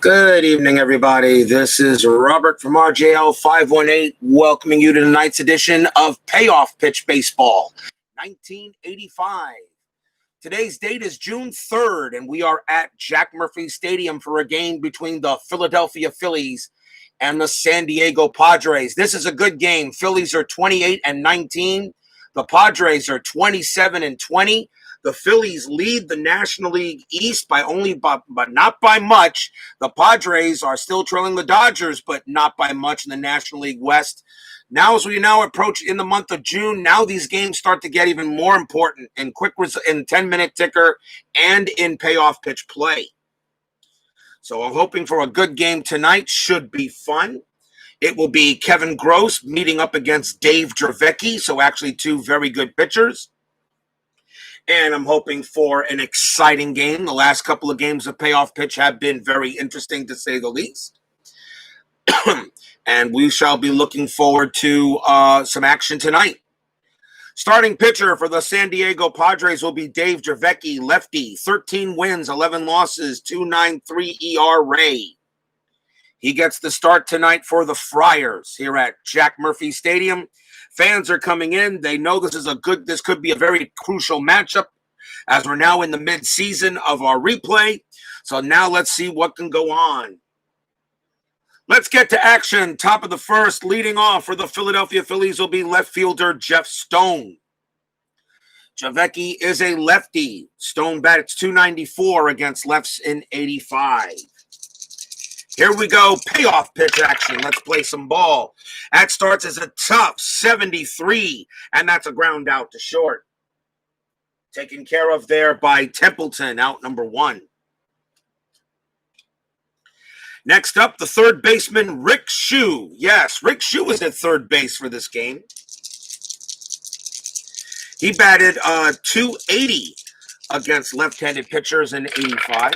Good evening, everybody. This is Robert from RJL 518, welcoming you to tonight's edition of Payoff Pitch Baseball, 1985. Today's date is June 3rd, and we are at Jack Murphy Stadium for a game between the Philadelphia Phillies and the San Diego Padres. This is a good game. Phillies are 28-19. The Padres are 27-20. The Phillies lead the National League East but not by much. The Padres are still trailing the Dodgers, but not by much in the National League West. Now, as we now approach in the month of June, now these games start to get even more important in 10-minute ticker and in payoff pitch play. So I'm hoping for a good game tonight. Should be fun. It will be Kevin Gross meeting up against Dave Dravecky, so actually two very good pitchers. And I'm hoping for an exciting game. The last couple of games of payoff pitch have been very interesting, to say the least. And we shall be looking forward to some action tonight. Starting pitcher for the San Diego Padres will be Dave Dravecky, lefty, 13 wins, 11 losses, 2.93 ERA. He gets the start tonight for the Friars here at Jack Murphy Stadium. Fans are coming in. They know this could be a very crucial matchup as we're now in the mid-season of our replay. So now let's see what can go on. Let's get to action. Top of the first, leading off for the Philadelphia Phillies will be left fielder Jeff Stone. Dravecky is a lefty. Stone bats .294 against lefts in 85. Here we go, payoff pitch action. Let's play some ball. That starts as a tough 73, and that's a ground out to short. Taken care of there by Templeton, out number one. Next up, the third baseman, Rick Shue. Yes, Rick Shue is at third base for this game. He batted .280 against left-handed pitchers in 85.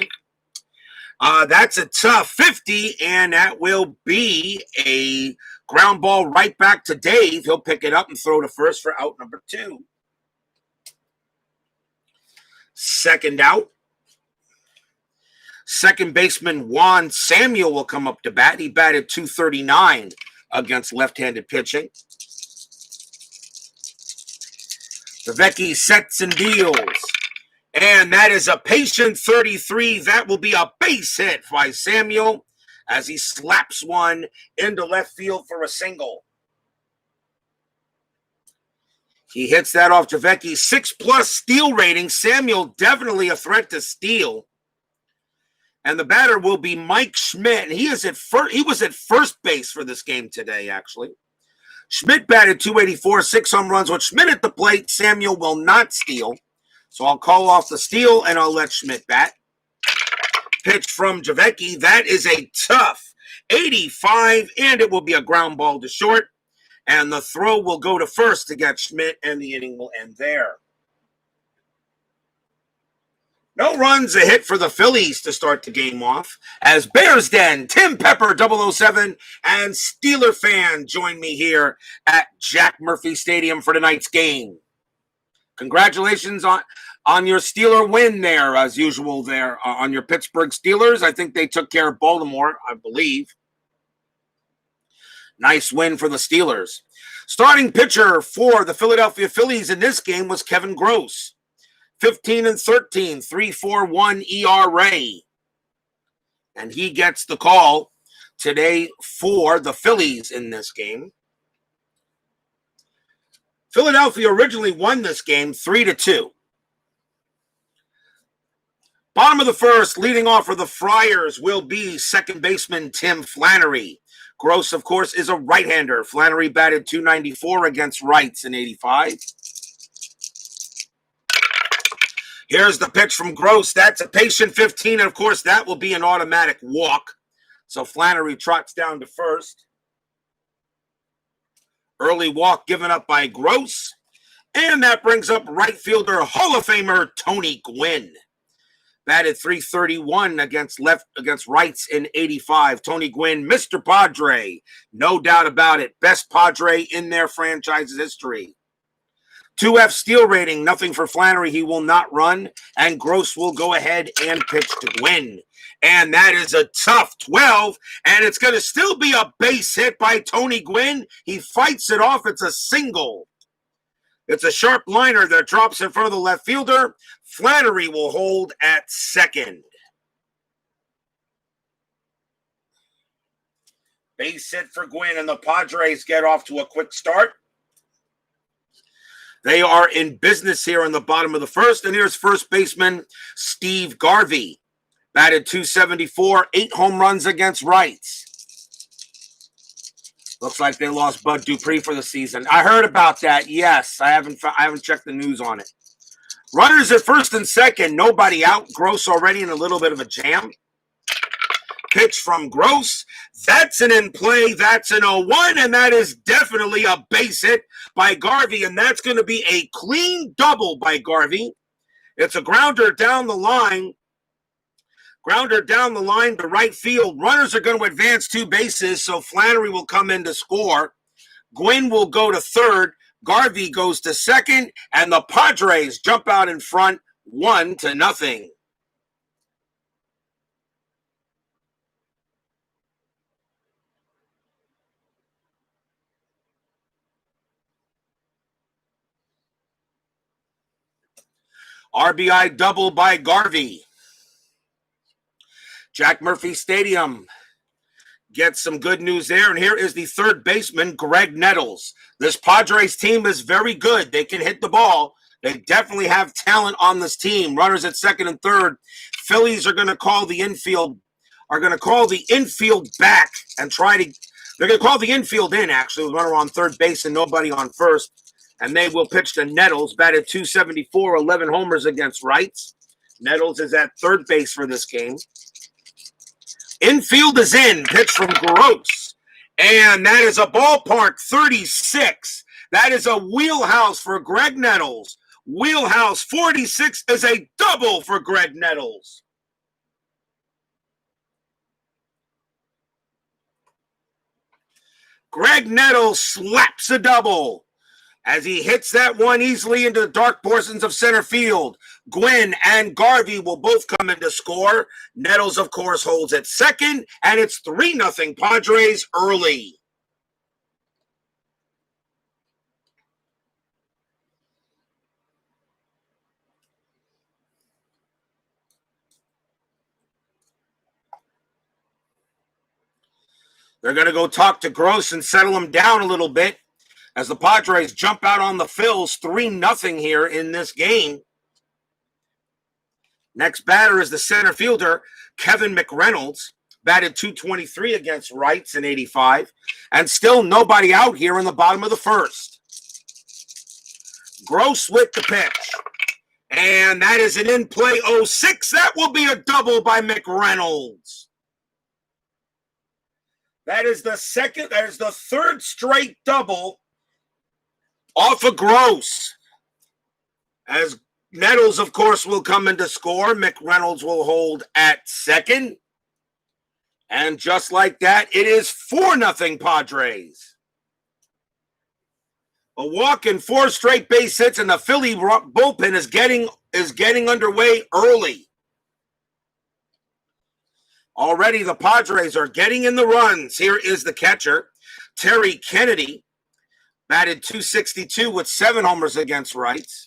That's a tough 50, and that will be a ground ball right back to Dave. He'll pick it up and throw to first for out number two. Second out. Second baseman Juan Samuel will come up to bat. He batted .239 against left-handed pitching. Dravecky sets and deals. And that is a patient 33. That will be a base hit by Samuel as he slaps one into left field for a single. He hits that off Dravecky's 6+ steal rating. Samuel definitely a threat to steal. And the batter will be Mike Schmidt. He was at first base for this game today, actually. Schmidt batted .284, 6 home runs. With Schmidt at the plate, Samuel will not steal. So I'll call off the steal, and I'll let Schmidt bat. Pitch from Dravecky. That is a tough 85, and it will be a ground ball to short. And the throw will go to first to get Schmidt, and the inning will end there. No runs, a hit for the Phillies to start the game off. As Bears Den, Tim Pepper 007, and Steeler fan join me here at Jack Murphy Stadium for tonight's game. Congratulations on your Steeler win there, as usual, there on your Pittsburgh Steelers. I think they took care of Baltimore, I believe. Nice win for the Steelers. Starting pitcher for the Philadelphia Phillies in this game was Kevin Gross. 15-13, 3.41 ERA. And he gets the call today for the Phillies in this game. Philadelphia originally won this game 3-2. Bottom of the first, leading off for the Friars will be second baseman Tim Flannery. Gross, of course, is a right-hander. Flannery batted .294 against rights in 85. Here's the pitch from Gross. That's a patient 15, and of course, that will be an automatic walk. So Flannery trots down to first. Early walk given up by Gross. And that brings up right fielder Hall of Famer Tony Gwynn. Batted .331 against rights in 85. Tony Gwynn, Mr. Padre. No doubt about it. Best Padre in their franchise's history. 2F steal rating, nothing for Flannery. He will not run. And Gross will go ahead and pitch to Gwynn. And that is a tough 12. And it's going to still be a base hit by Tony Gwynn. He fights it off. It's a single. It's a sharp liner that drops in front of the left fielder. Flannery will hold at second. Base hit for Gwynn, and the Padres get off to a quick start. They are in business here in the bottom of the first, and here's first baseman Steve Garvey. Batted .274, 8 home runs against rights. Looks like they lost Bud Dupree for the season. I heard about that. Yes, I haven't checked the news on it. Runners at first and second, nobody out. Gross already in a little bit of a jam. Pitch from Gross. That's an in play. That's an 0-1, and that is definitely a base hit by Garvey, and that's going to be a clean double by Garvey. It's a grounder down the line. Grounder down the line to right field. Runners are going to advance 2 bases, so Flannery will come in to score. Gwynn will go to third. Garvey goes to second, and the Padres jump out in front 1-0. RBI double by Garvey. Jack Murphy Stadium gets some good news there. And here is the third baseman, Greg Nettles. This Padres team is very good. They can hit the ball. They definitely have talent on this team. Runners at second and third. Phillies are going to call the infield, back and they're going to call the infield in, actually, with runner on third base and nobody on first. And they will pitch to Nettles, batted .274, 11 homers against rights. Nettles is at third base for this game. Infield is in, pitch from Gross. And that is a ballpark 36. That is a wheelhouse for Greg Nettles. Wheelhouse 46 is a double for Greg Nettles. Greg Nettles slaps a double as he hits that one easily into the dark portions of center field. Gwynn and Garvey will both come in to score. Nettles, of course, holds at second, and it's 3-0 Padres early. They're going to go talk to Gross and settle him down a little bit as the Padres jump out on the Phils 3-0 here in this game. Next batter is the center fielder, Kevin McReynolds, batted .223 against rights in 85, and still nobody out here in the bottom of the first. Gross with the pitch, and that is an in-play 0-6. That will be a double by McReynolds. That is the third straight double off of Gross. As Nettles, of course, will come in to score. McReynolds will hold at second. And just like that, it is 4-0 Padres. A walk and 4 straight base hits, and the Philly bullpen is getting underway early. Already the Padres are getting in the runs. Here is the catcher, Terry Kennedy, batted .262 with 7 homers against rights.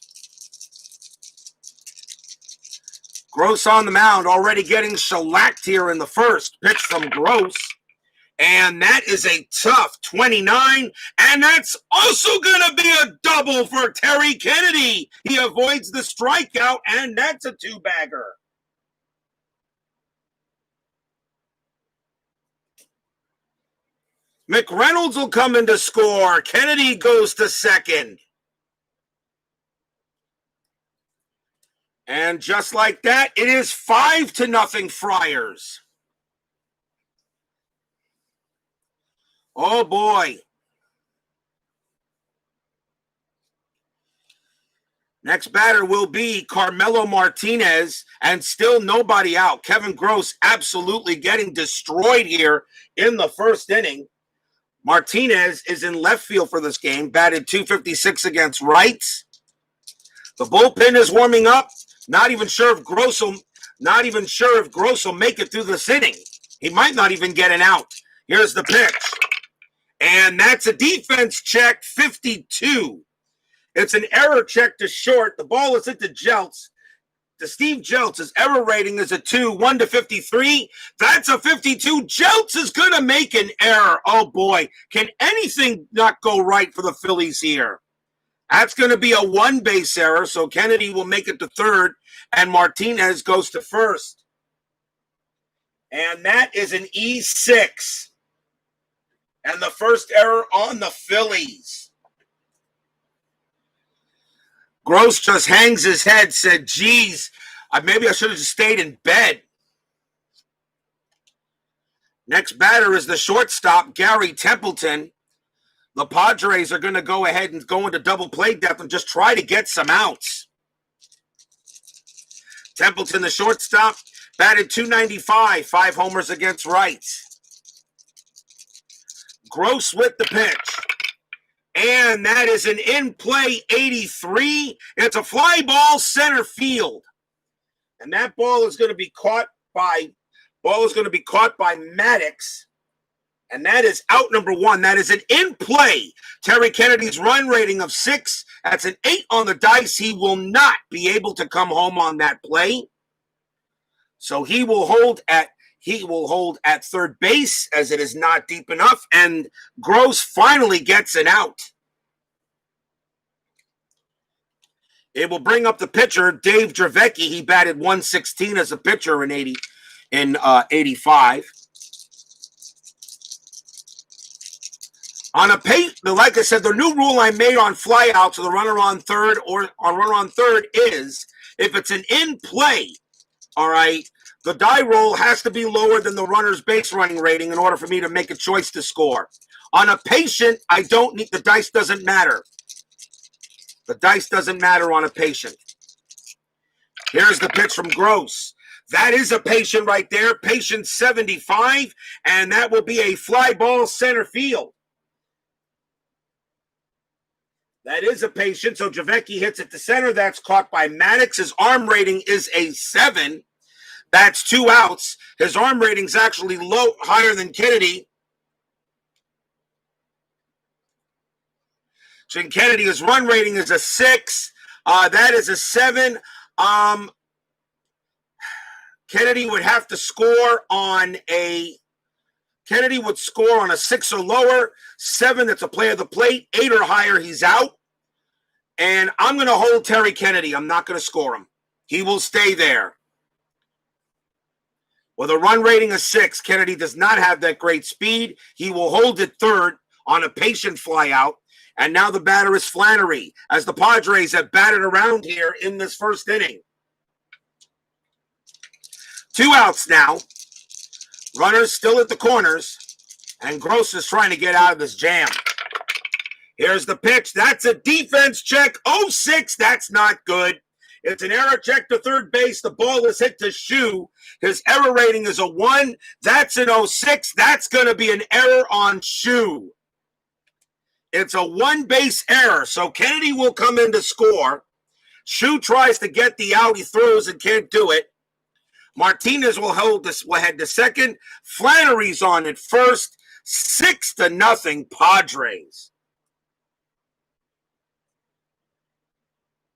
Gross on the mound, already getting shellacked here in the first. Pitch from Gross. And that is a tough 29. And that's also going to be a double for Terry Kennedy. He avoids the strikeout, and that's a 2-bagger. McReynolds will come in to score. Kennedy goes to second. And just like that, it is 5-0 Friars. Oh, boy. Next batter will be Carmelo Martinez, and still nobody out. Kevin Gross absolutely getting destroyed here in the first inning. Martinez is in left field for this game, batted .256 against rights. The bullpen is warming up. Not even sure if Gross will make it through this inning. He might not even get an out. Here's the pitch. And that's a defense check, 52. It's an error check to short. The ball is hit to Jeltz. To Steve Jeltz. His error rating is a 2, 1 to 53. That's a 52. Jeltz is going to make an error. Oh, boy. Can anything not go right for the Phillies here? That's going to be a one-base error, so Kennedy will make it to third, and Martinez goes to first. And that is an E6. And the first error on the Phillies. Gross just hangs his head, said, geez, maybe I should have just stayed in bed. Next batter is the shortstop, Gary Templeton. The Padres are going to go ahead and go into double play depth and just try to get some outs. Templeton, the shortstop, batted .295, 5 homers against rights. Gross with the pitch. And that is an in-play 83. It's a fly ball center field. And that ball is going to be caught by Maddox. And that is out number 1. That is an in-play. Terry Kennedy's run rating of 6. That's an 8 on the dice. He will not be able to come home on that play. So he will hold at third base as it is not deep enough. And Gross finally gets an out. It will bring up the pitcher, Dave Dravecky. He batted .116 as a pitcher in 85. Like I said, the new rule I made on flyouts of the runner on third is if it's an in play, all right, the die roll has to be lower than the runner's base running rating in order for me to make a choice to score. On a patient, the dice doesn't matter. The dice doesn't matter on a patient. Here's the pitch from Gross. That is a patient right there, patient 75, and that will be a fly ball center field. That is a patient, so Dravecky hits it to center. That's caught by Maddox. His arm rating is a 7. That's 2 outs. His arm rating's actually higher than Kennedy. So Kennedy, his run rating is a 6. That is a 7. Kennedy would have to score on Kennedy would score on a 6 or lower. 7, that's a play of the plate. 8 or higher, he's out. And I'm going to hold Terry Kennedy. I'm not going to score him. He will stay there. With a run rating of 6, Kennedy does not have that great speed. He will hold it third on a patient fly out. And now the batter is Flannery, as the Padres have batted around here in this first inning. 2 outs now. Runners still at the corners. And Gross is trying to get out of this jam. Here's the pitch. That's a defense check. 06. That's not good. It's an error check to third base. The ball is hit to Shoe. His error rating is a 1. That's an 06. That's going to be an error on Shoe. It's a one-base error. So Kennedy will come in to score. Shoe tries to get the out. He throws and can't do it. Martinez will head to second. Flannery's on at first. 6-0 Padres.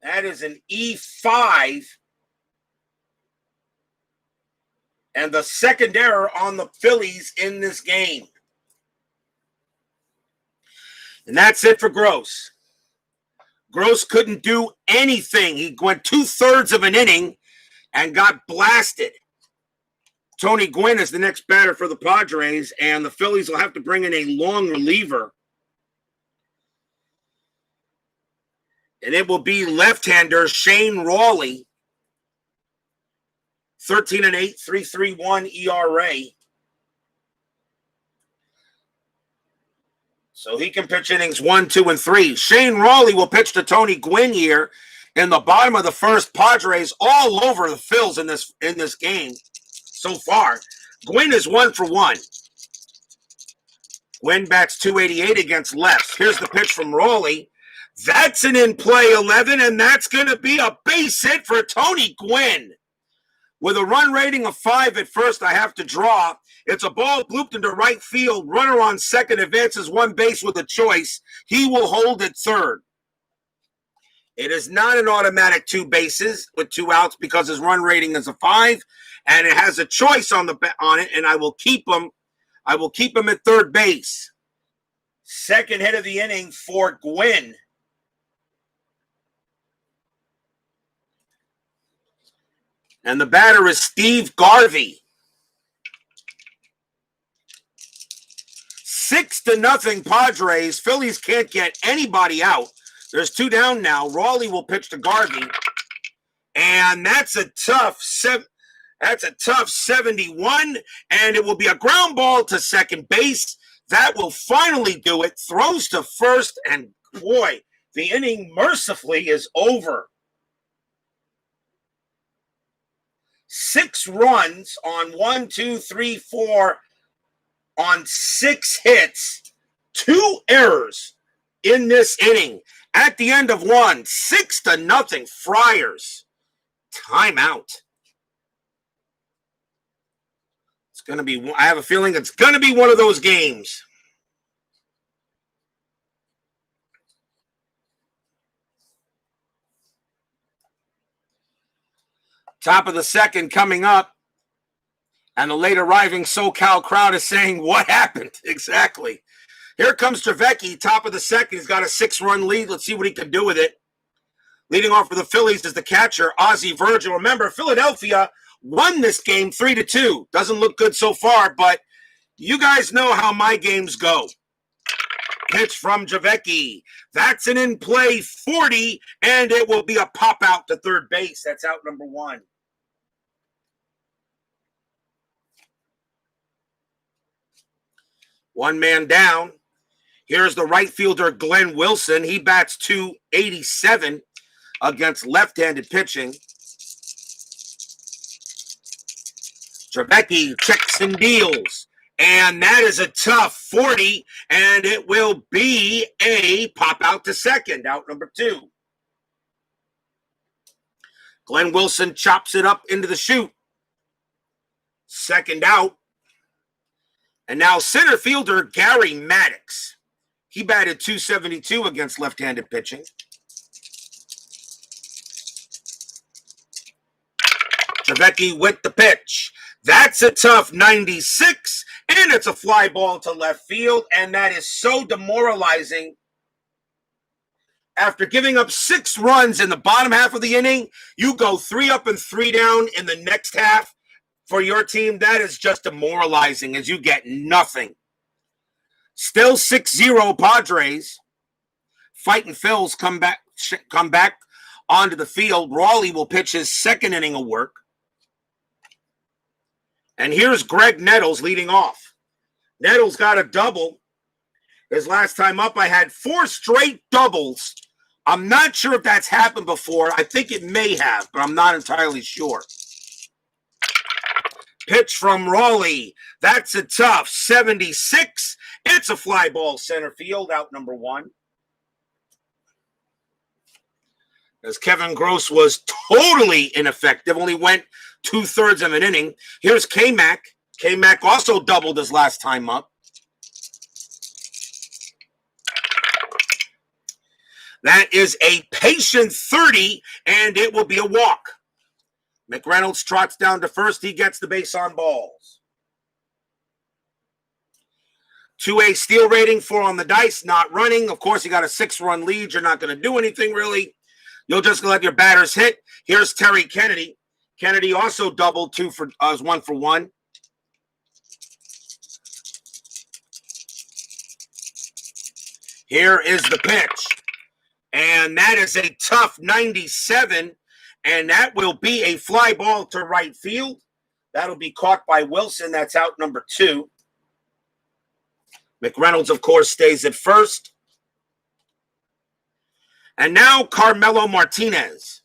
That is an E5. And the second error on the Phillies in this game. And that's it for Gross. Gross couldn't do anything. He went 2/3 of an inning and got blasted. Tony Gwynn is the next batter for the Padres, and the Phillies will have to bring in a long reliever. And it will be left-hander Shane Rawley. 13-8, 3.31 ERA. So he can pitch innings 1, 2, and 3. Shane Rawley will pitch to Tony Gwynn here in the bottom of the first. Padres all over the Phils in this game so far. Gwynn is 1 for 1. Gwynn bats .288 against lefts. Here's the pitch from Rawley. That's an in-play 11, and that's going to be a base hit for Tony Gwynn. With a run rating of 5 at first, I have to draw. It's a ball blooped into right field. Runner on second advances one base with a choice. He will hold at third. It is not an automatic 2 bases with 2 outs because his run rating is a 5, and it has a choice on it, and I will keep him. I will keep him at third base. Second hit of the inning for Gwynn. And the batter is Steve Garvey. 6-0 Padres. Phillies can't get anybody out. There's 2 down now. Raleigh will pitch to Garvey. And that's a tough 71. And it will be a ground ball to second base. That will finally do it. Throws to first. And boy, the inning mercifully is over. 6 runs on 1, 2, 3, 4 on 6 hits, 2 errors in this inning. At the end of 1, 6-0 Friars. Timeout. It's going to be, I have a feeling it's going to be one of those games. Top of the second coming up. And the late arriving SoCal crowd is saying, what happened? Exactly. Here comes Dravecky, top of the second. He's got a 6-run lead. Let's see what he can do with it. Leading off for the Phillies is the catcher, Ozzie Virgil. Remember, Philadelphia won this game 3-2. Doesn't look good so far, but you guys know how my games go. Pitch from Dravecky. That's an in-play 40, and it will be a pop out to third base. That's out number 1. One man down. Here's the right fielder, Glenn Wilson. He bats .287 against left-handed pitching. Dravecky checks and deals. And that is a tough 40, and it will be a pop out to second, out number 2. Glenn Wilson chops it up into the chute. Second out. And now center fielder Gary Maddox. He batted .272 against left-handed pitching. Dravecky with the pitch. That's a tough 96, and it's a fly ball to left field, and that is so demoralizing. After giving up 6 runs in the bottom half of the inning, you go 3 up and 3 down in the next half. For your team, that is just demoralizing as you get nothing. Still 6-0 Padres. Fighting Phils come back onto the field. Raleigh will pitch his second inning of work. And here's Greg Nettles leading off. Nettles got a double. His last time up, I had 4 straight doubles. I'm not sure if that's happened before. I think it may have, but I'm not entirely sure. Pitch from Raleigh. That's a tough 76. It's a fly ball center field, out number 1. As Kevin Gross was totally ineffective, only went 2/3 of an inning. Here's K-Mac. K-Mac also doubled his last time up. That is a patient 30, and it will be a walk. McReynolds trots down to first. He gets the base on balls. 2A steal rating, 4 on the dice, not running. Of course, you got a 6-run lead. You're not going to do anything, really. You'll just let your batters hit. Here's Terry Kennedy. Kennedy also doubled 1 for 1. Here is the pitch. And that is a tough 97. And that will be a fly ball to right field. That'll be caught by Wilson. That's out number 2. McReynolds, of course, stays at first. And now Carmelo Martinez.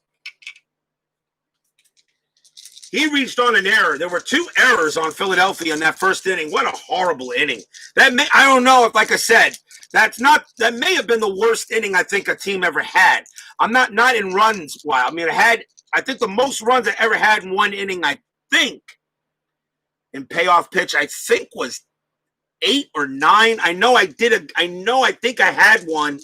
He reached on an error. There were 2 errors on Philadelphia in that first inning. What a horrible inning. I don't know if, like I said, That may have been the worst inning I think a team ever had. I'm not in runs. Wow. I mean, I think the most runs I ever had in one inning, I think, in payoff pitch, I think was 8 or 9. I think I had one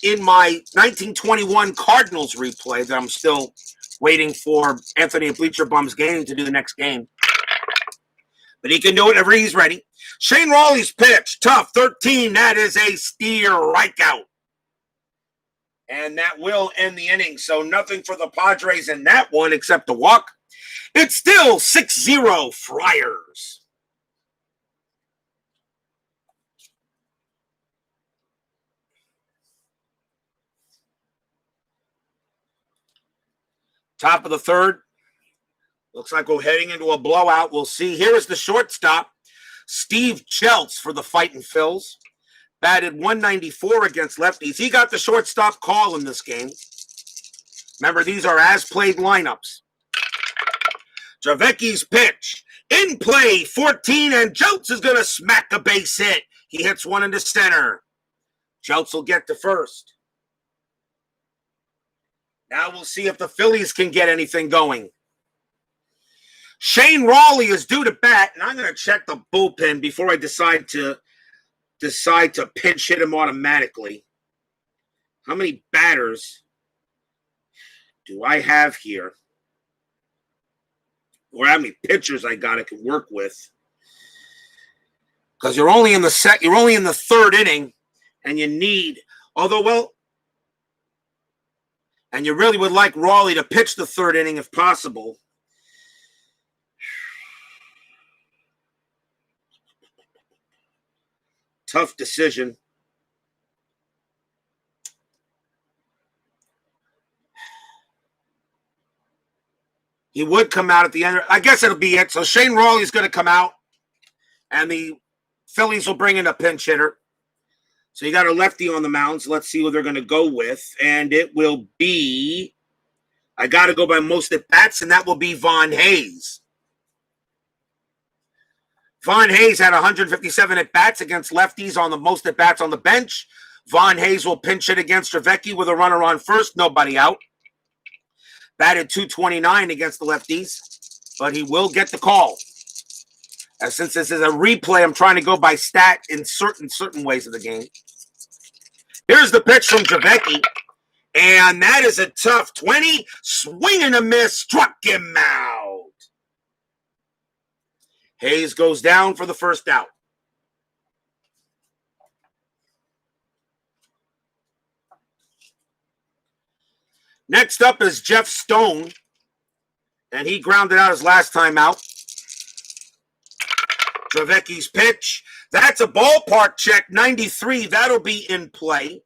in my 1921 Cardinals replay that I'm still waiting for Anthony and Bleacher Bums Gaming to do the next game. But he can do it whenever he's ready. Shane Rawley's pitch, tough, 13. That is a strikeout. And that will end the inning. So nothing for the Padres in that one except a walk. It's still 6-0 Friars. Top of the third. Looks like we're heading into a blowout. We'll see. Here is the shortstop, Steve Jeltz for the Fightin' Phils. Batted 194 against lefties. He got the shortstop call in this game. Remember, these are as-played lineups. Dravecky's pitch. In play, 14, and Jeltz is going to smack a base hit. He hits one into center. Jeltz will get to first. Now we'll see if the Phillies can get anything going. Shane Rawley is due to bat, and I'm going to check the bullpen before I decide to pinch hit him automatically. How many batters do I have here? Or how many pitchers I can work with? Because you're only in the third inning, and you need, and you really would like Rawley to pitch the third inning if possible. Tough decision. He would come out at the end. I guess it'll be it. So Shane Rawley's going to come out, and the Phillies will bring in a pinch hitter. So you got a lefty on the mound. So let's see what they're going to go with. And it will be, I got to go by most at bats, and that will be Von Hayes. Von Hayes had 157 at bats against lefties on the most at bats on the bench. Von Hayes will pinch it against Dravecky with a runner on first, nobody out. Batted 229 against the lefties, but he will get the call. Since this is a replay, I'm trying to go by stat in certain ways of the game. Here's the pitch from Dravecky, and that is a tough 20. Swing and a miss, struck him out. Hayes goes down for the first out. Next up is Jeff Stone, and he grounded out his last time out. Dravecky's pitch. That's a ballpark check, 93. That'll be in play.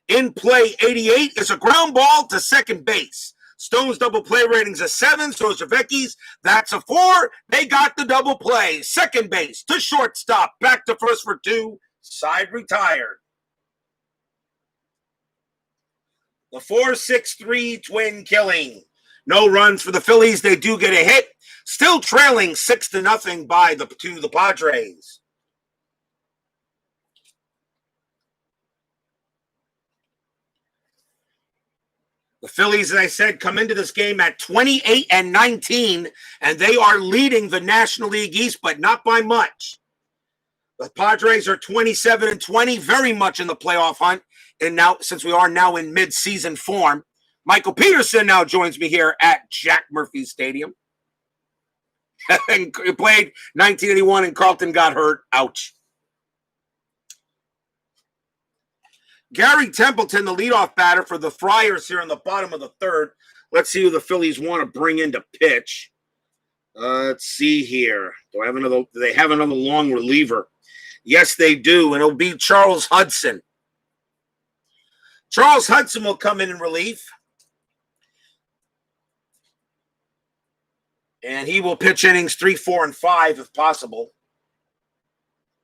In play, 88 is a ground ball to second base. Stone's double play rating's a 7, so is Dravecky's. That's a 4. They got the double play. Second base to shortstop. Back to first for 2. Side retired. The 4-6-3 twin killing. No runs for the Phillies. They do get a hit. Still trailing 6-0 by the Padres. The Phillies, as I said, come into this game at 28-19, and they are leading the National League East, but not by much. The Padres are 27-20, very much in the playoff hunt. And now, since we are now in mid-season form, Michael Peterson now joins me here at Jack Murphy Stadium. And he played 1981, and Carlton got hurt. Ouch. Gary Templeton, the leadoff batter for the Friars here in the bottom of the third. Let's see who the Phillies want to bring in to pitch. Let's see here. Do they have another long reliever? Yes, they do, and it'll be Charles Hudson. Charles Hudson will come in relief. And he will pitch innings 3, 4, and 5 if possible.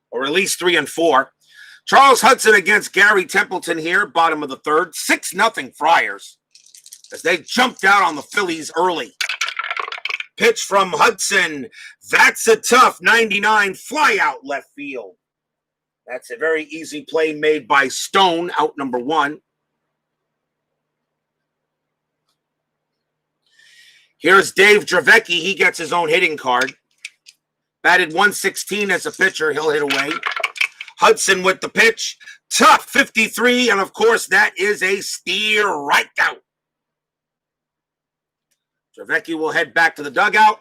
Or at least 3 and 4. Charles Hudson against Gary Templeton here, bottom of the third. 6-0 Friars as they jumped out on the Phillies early. Pitch from Hudson. That's a tough 99 fly out left field. That's a very easy play made by Stone, out number 1. Here's Dave Dravecky. He gets his own hitting card. Batted 116 as a pitcher. He'll hit away. Hudson with the pitch. Tough 53. And, of course, that is a strikeout. Dravecky will head back to the dugout.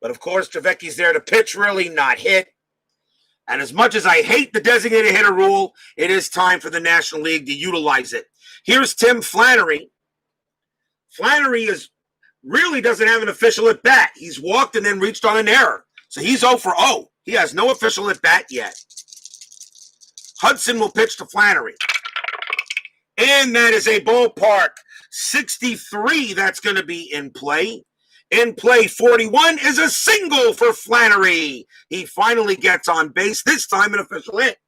But, of course, Dravecky's there to pitch, really, not hit. And as much as I hate the designated hitter rule, it is time for the National League to utilize it. Here's Tim Flannery. Flannery really doesn't have an official at bat. He's walked and then reached on an error. So he's 0 for 0. He has no official at bat yet. Hudson will pitch to Flannery. And that is a ballpark 63 that's going to be in play. In play 41 is a single for Flannery. He finally gets on base, this time an official hit.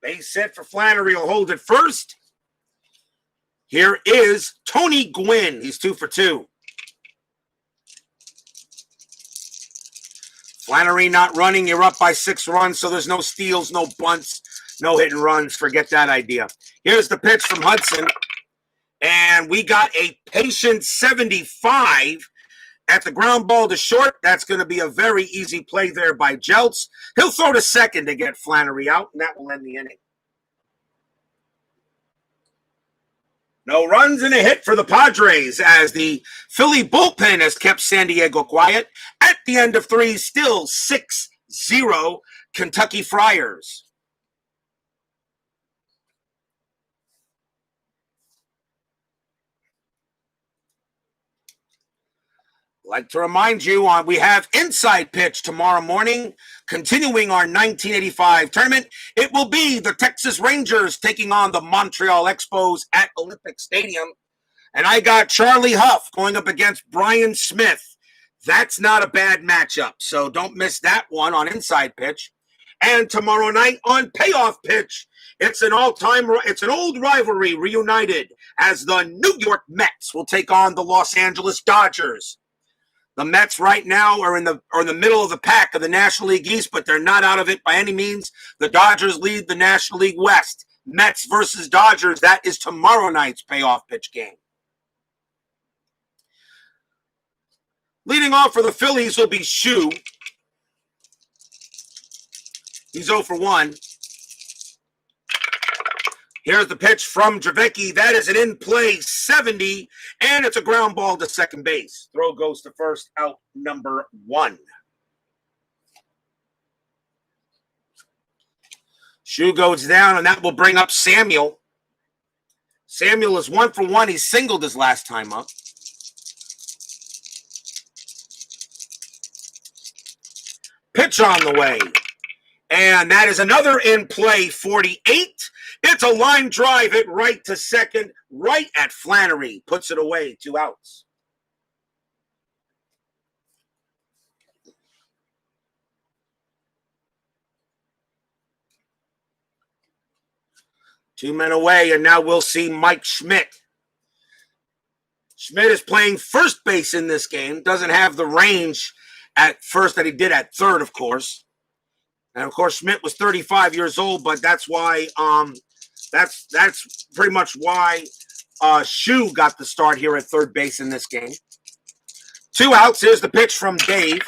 Base hit for Flannery. Will hold it first. Here is Tony Gwynn. He's 2 for 2. Flannery not running. You're up by 6 runs, so there's no steals, no bunts, no hit and runs. Forget that idea. Here's the pitch from Hudson. And we got a patient 75 at the ground ball to short. That's going to be a very easy play there by Jeltz. He'll throw to second to get Flannery out, and that will end the inning. No runs and a hit for the Padres as the Philly bullpen has kept San Diego quiet. At the end of 3, still 6-0 Kentucky Friars. Like to remind you, we have Inside Pitch tomorrow morning, continuing our 1985 tournament. It will be the Texas Rangers taking on the Montreal Expos at Olympic Stadium. And I got Charlie Huff going up against Brian Smith. That's not a bad matchup, so don't miss that one on Inside Pitch. And tomorrow night on Payoff Pitch, it's an old rivalry reunited as the New York Mets will take on the Los Angeles Dodgers. The Mets right now are in the middle of the pack of the National League East, but they're not out of it by any means. The Dodgers lead the National League West. Mets versus Dodgers, that is tomorrow night's Payoff Pitch game. Leading off for the Phillies will be Shu. He's 0 for 1. Here's the pitch from Dravecky. That is an in-play 70, and it's a ground ball to second base. Throw goes to first, out number 1. Shu goes down, and that will bring up Samuel. Samuel is 1 for 1. He singled his last time up. Pitch on the way. And that is another in-play 48. It's a line drive, it right to second, right at Flannery. Puts it away, 2 outs. Two men away, and now we'll see Mike Schmidt. Schmidt is playing first base in this game. Doesn't have the range at first that he did at third, of course. And, of course, Schmidt was 35 years old, but that's why that's pretty much why Shu got the start here at third base in this game. 2 outs. Here's the pitch from Dave.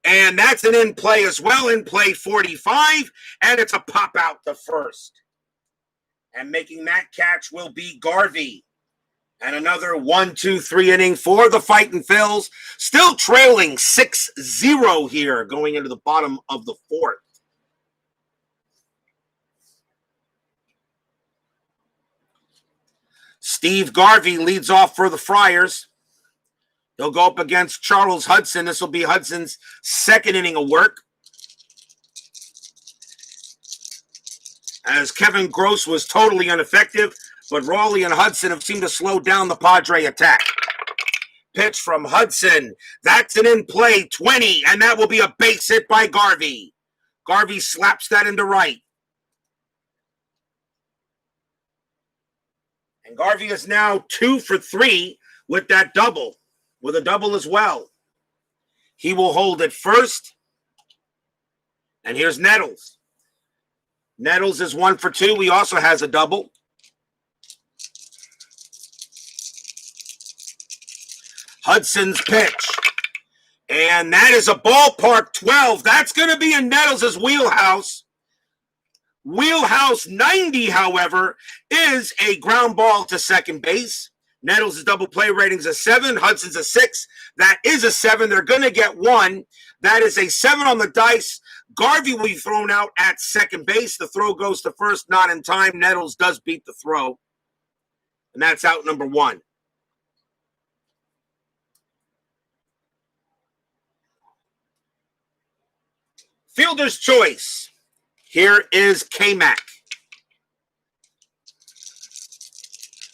And that's an in-play as well, in-play 45. And it's a pop-out to first. And making that catch will be Garvey. And another 1-2-3 inning for the Fightin' Phils. Still trailing 6-0 here going into the bottom of the 4th. Steve Garvey leads off for the Friars. He'll go up against Charles Hudson. This will be Hudson's second inning of work. As Kevin Gross was totally ineffective, but Raleigh and Hudson have seemed to slow down the Padre attack. Pitch from Hudson. That's an in-play 20, and that will be a base hit by Garvey. Garvey slaps that into right. And Garvey is now 2 for 3 with that double, with a double as well. He will hold it first. And here's Nettles. Nettles is 1 for 2. He also has a double. Hudson's pitch. And that is a ballpark 12. That's going to be in Nettles' wheelhouse. Wheelhouse 90, however, is a ground ball to second base. Nettles' double play rating's a 7. Hudson's a 6. That is a 7. They're going to get 1. That is a 7 on the dice. Garvey will be thrown out at second base. The throw goes to first, not in time. Nettles does beat the throw. And that's out number 1. Fielder's choice. Here is K-Mac.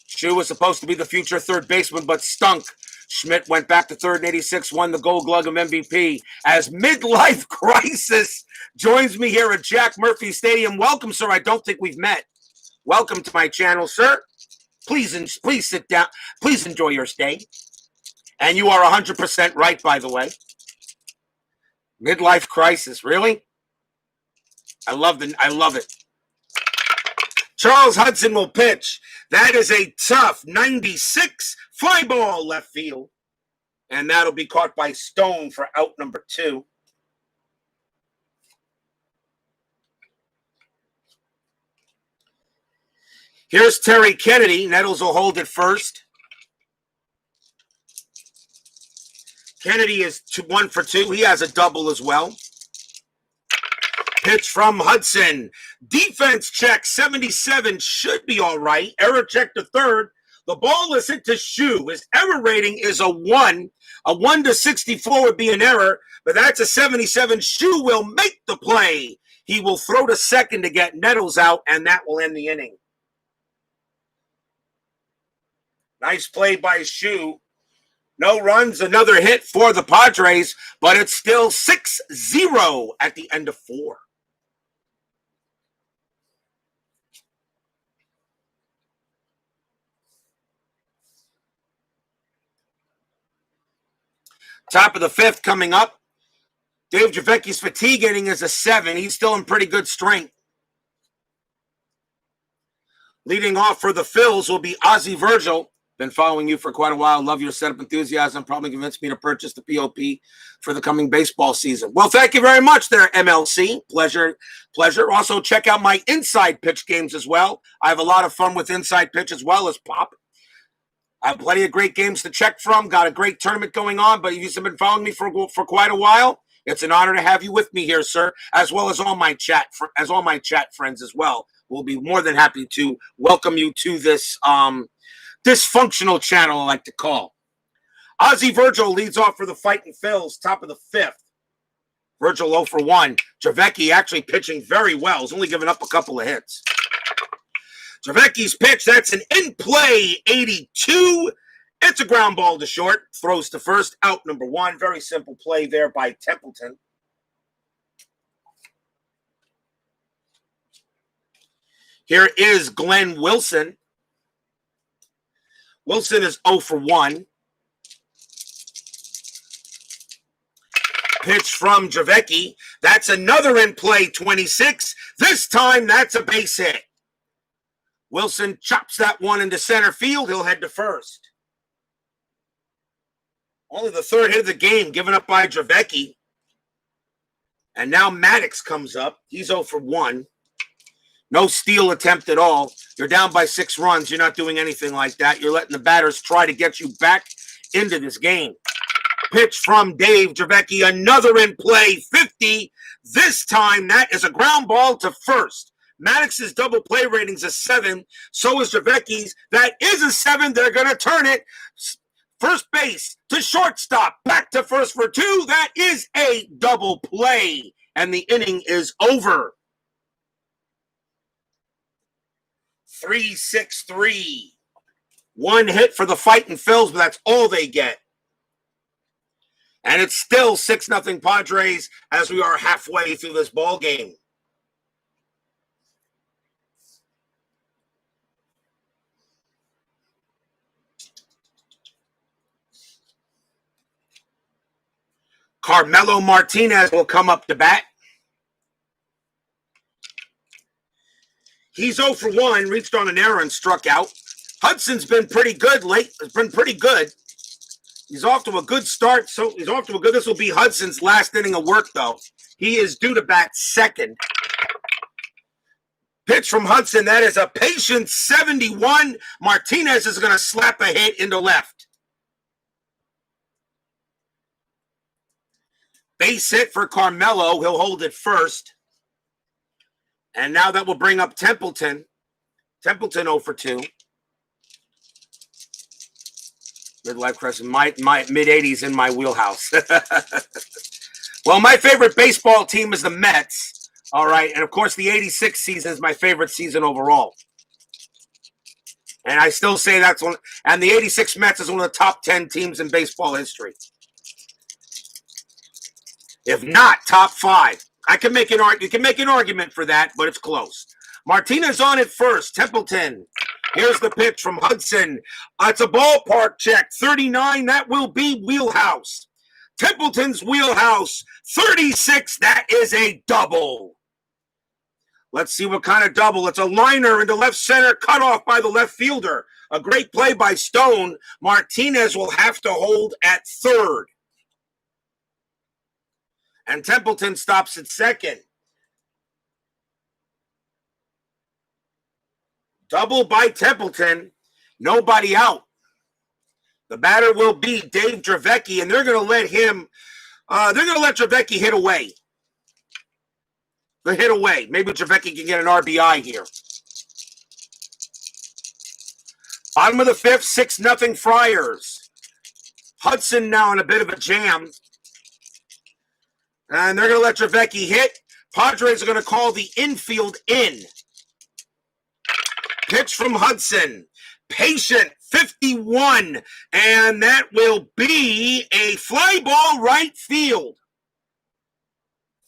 Shu was supposed to be the future third baseman, but stunk. Schmidt went back to third in 86, won the Gold Glove of MVP. As midlife crisis joins me here at Jack Murphy Stadium. Welcome, sir. I don't think we've met. Welcome to my channel, sir. Please sit down. Please enjoy your stay. And you are 100% right, by the way. Midlife crisis, really? I love it. Charles Hudson will pitch. That is a tough 96 fly ball left field. And that'll be caught by Stone for out number 2. Here's Terry Kennedy. Nettles will hold it first. Kennedy is 1 for 2. He has a double as well. Pitch from Hudson. Defense check, 77 should be all right. Error check to third. The ball is hit to Shu. His error rating is a 1. A 1 to 64 would be an error, but that's a 77. Shu will make the play. He will throw to second to get Nettles out, and that will end the inning. Nice play by Shu. No runs, another hit for the Padres, but it's still 6-0 at the end of 4. Top of the 5th coming up. Dave Dravecki's fatigue inning is a 7. He's still in pretty good strength. Leading off for the Phils will be Ozzie Virgil. Been following you for quite a while. Love your setup enthusiasm. Probably convinced me to purchase the POP for the coming baseball season. Well, thank you very much there, MLC. Pleasure. Also, check out my Inside Pitch games as well. I have a lot of fun with Inside Pitch as well as Pop. I have plenty of great games to check from. Got a great tournament going on, but if you've been following me for quite a while, it's an honor to have you with me here, sir, as well as all my chat friends as well. We'll be more than happy to welcome you to this dysfunctional channel, I like to call. Ozzie Virgil leads off for the Fighting Phils, top of the 5th. Virgil 0 for 1. Dravecky actually pitching very well. He's only given up a couple of hits. Dravecki's pitch, that's an in-play 82. It's a ground ball to short. Throws to first, out number 1. Very simple play there by Templeton. Here is Glenn Wilson. Wilson is 0 for 1. Pitch from Dravecky. That's another in-play 26. This time, that's a base hit. Wilson chops that one into center field. He'll head to first. Only the 3rd hit of the game given up by Dravecky. And now Maddox comes up. He's 0 for 1. No steal attempt at all. You're down by 6 runs. You're not doing anything like that. You're letting the batters try to get you back into this game. Pitch from Dave Dravecky. Another in play, 50. This time, that is a ground ball to first. Maddox's double play rating's a 7. So is Dravecki's. That is a 7. They're going to turn it. First base to shortstop. Back to first for 2. That is a double play. And the inning is over. 3-6-3. 1 hit for the Fighting Phils, but that's all they get. And it's still 6-0 Padres as we are halfway through this ball game. Carmelo Martinez will come up to bat. He's 0 for 1, reached on an error and struck out. Hudson's been pretty good late. It's been pretty good. He's off to a good start. So he's off to a good. This will be Hudson's last inning of work, though. He is due to bat second. Pitch from Hudson. That is a patient 71. Martinez is going to slap a hit into left. Base hit for Carmelo. He'll hold it first. And now that will bring up Templeton. Templeton 0 for 2. Midlife crisis. My mid-80s in my wheelhouse. Well, my favorite baseball team is the Mets. All right. And, of course, the 86 season is my favorite season overall. And I still say that's one. And the 86 Mets is one of the top 10 teams in baseball history. If not, top 5. You can make an argument for that, but it's close. Martinez on it first. Templeton. Here's the pitch from Hudson. It's a ballpark check. 39. That will be wheelhouse. Templeton's wheelhouse. 36. That is a double. Let's see what kind of double. It's a liner into left center, cut off by the left fielder. A great play by Stone. Martinez will have to hold at third. And Templeton stops at second. Double by Templeton. Nobody out. The batter will be Dave Dravecky, and they're going to let him, let Dravecky hit away. The hit away. Maybe Dravecky can get an RBI here. Bottom of the fifth, 6-0 Friars. Hudson now in a bit of a jam. And they're going to let Dravecky hit. Padres are going to call the infield in. Pitch from Hudson. Patient, 51. And that will be a fly ball right field.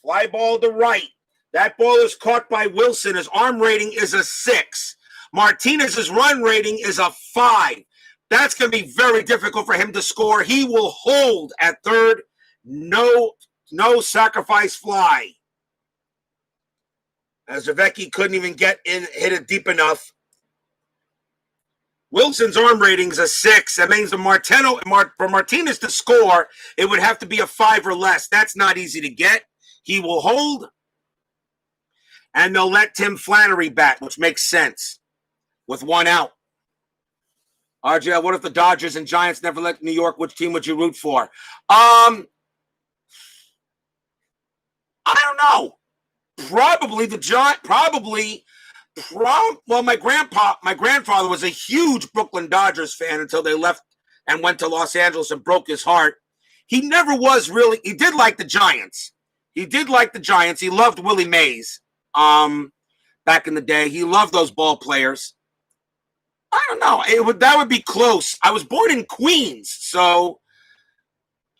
Fly ball to right. That ball is caught by Wilson. His arm rating is a 6. Martinez's run rating is a 5. That's going to be very difficult for him to score. He will hold at third. No sacrifice fly. As Dravecky couldn't even hit it deep enough. Wilson's arm rating is a 6. That means for Martinez to score, it would have to be a 5 or less. That's not easy to get. He will hold. And they'll let Tim Flannery bat, which makes sense. With 1 out. RJ, what if the Dodgers and Giants never let New York? Which team would you root for? I don't know. Probably the Giants. Well, my grandfather was a huge Brooklyn Dodgers fan until they left and went to Los Angeles and broke his heart. He never was really. He did like the Giants. He loved Willie Mays. Back in the day, he loved those ball players. I don't know. That would be close. I was born in Queens, so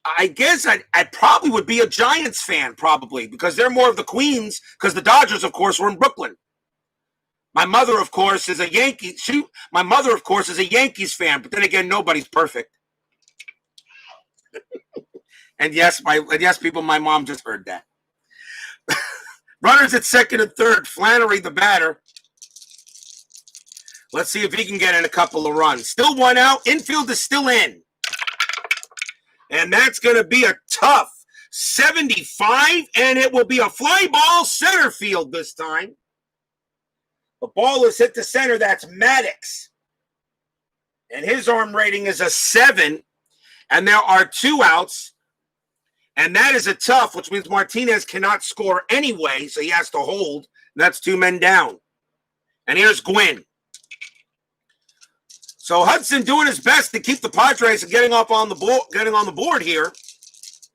I guess I probably would be a Giants fan, probably, because they're more of the Queens, because the Dodgers, of course, were in Brooklyn. My mother, of course, is a Yankees fan, but then again, nobody's perfect. And yes, people, my mom just heard that. Runners at second and third. Flannery, the batter. Let's see if he can get in a couple of runs. Still 1 out. Infield is still in. And that's going to be a tough 75, and it will be a fly ball center field this time. The ball is hit to center. That's Maddox. And his arm rating is a 7. And there are 2 outs. And that is a tough, which means Martinez cannot score anyway, so he has to hold. That's 2 men down. And here's Gwynn. So Hudson doing his best to keep the Padres from getting on the board here.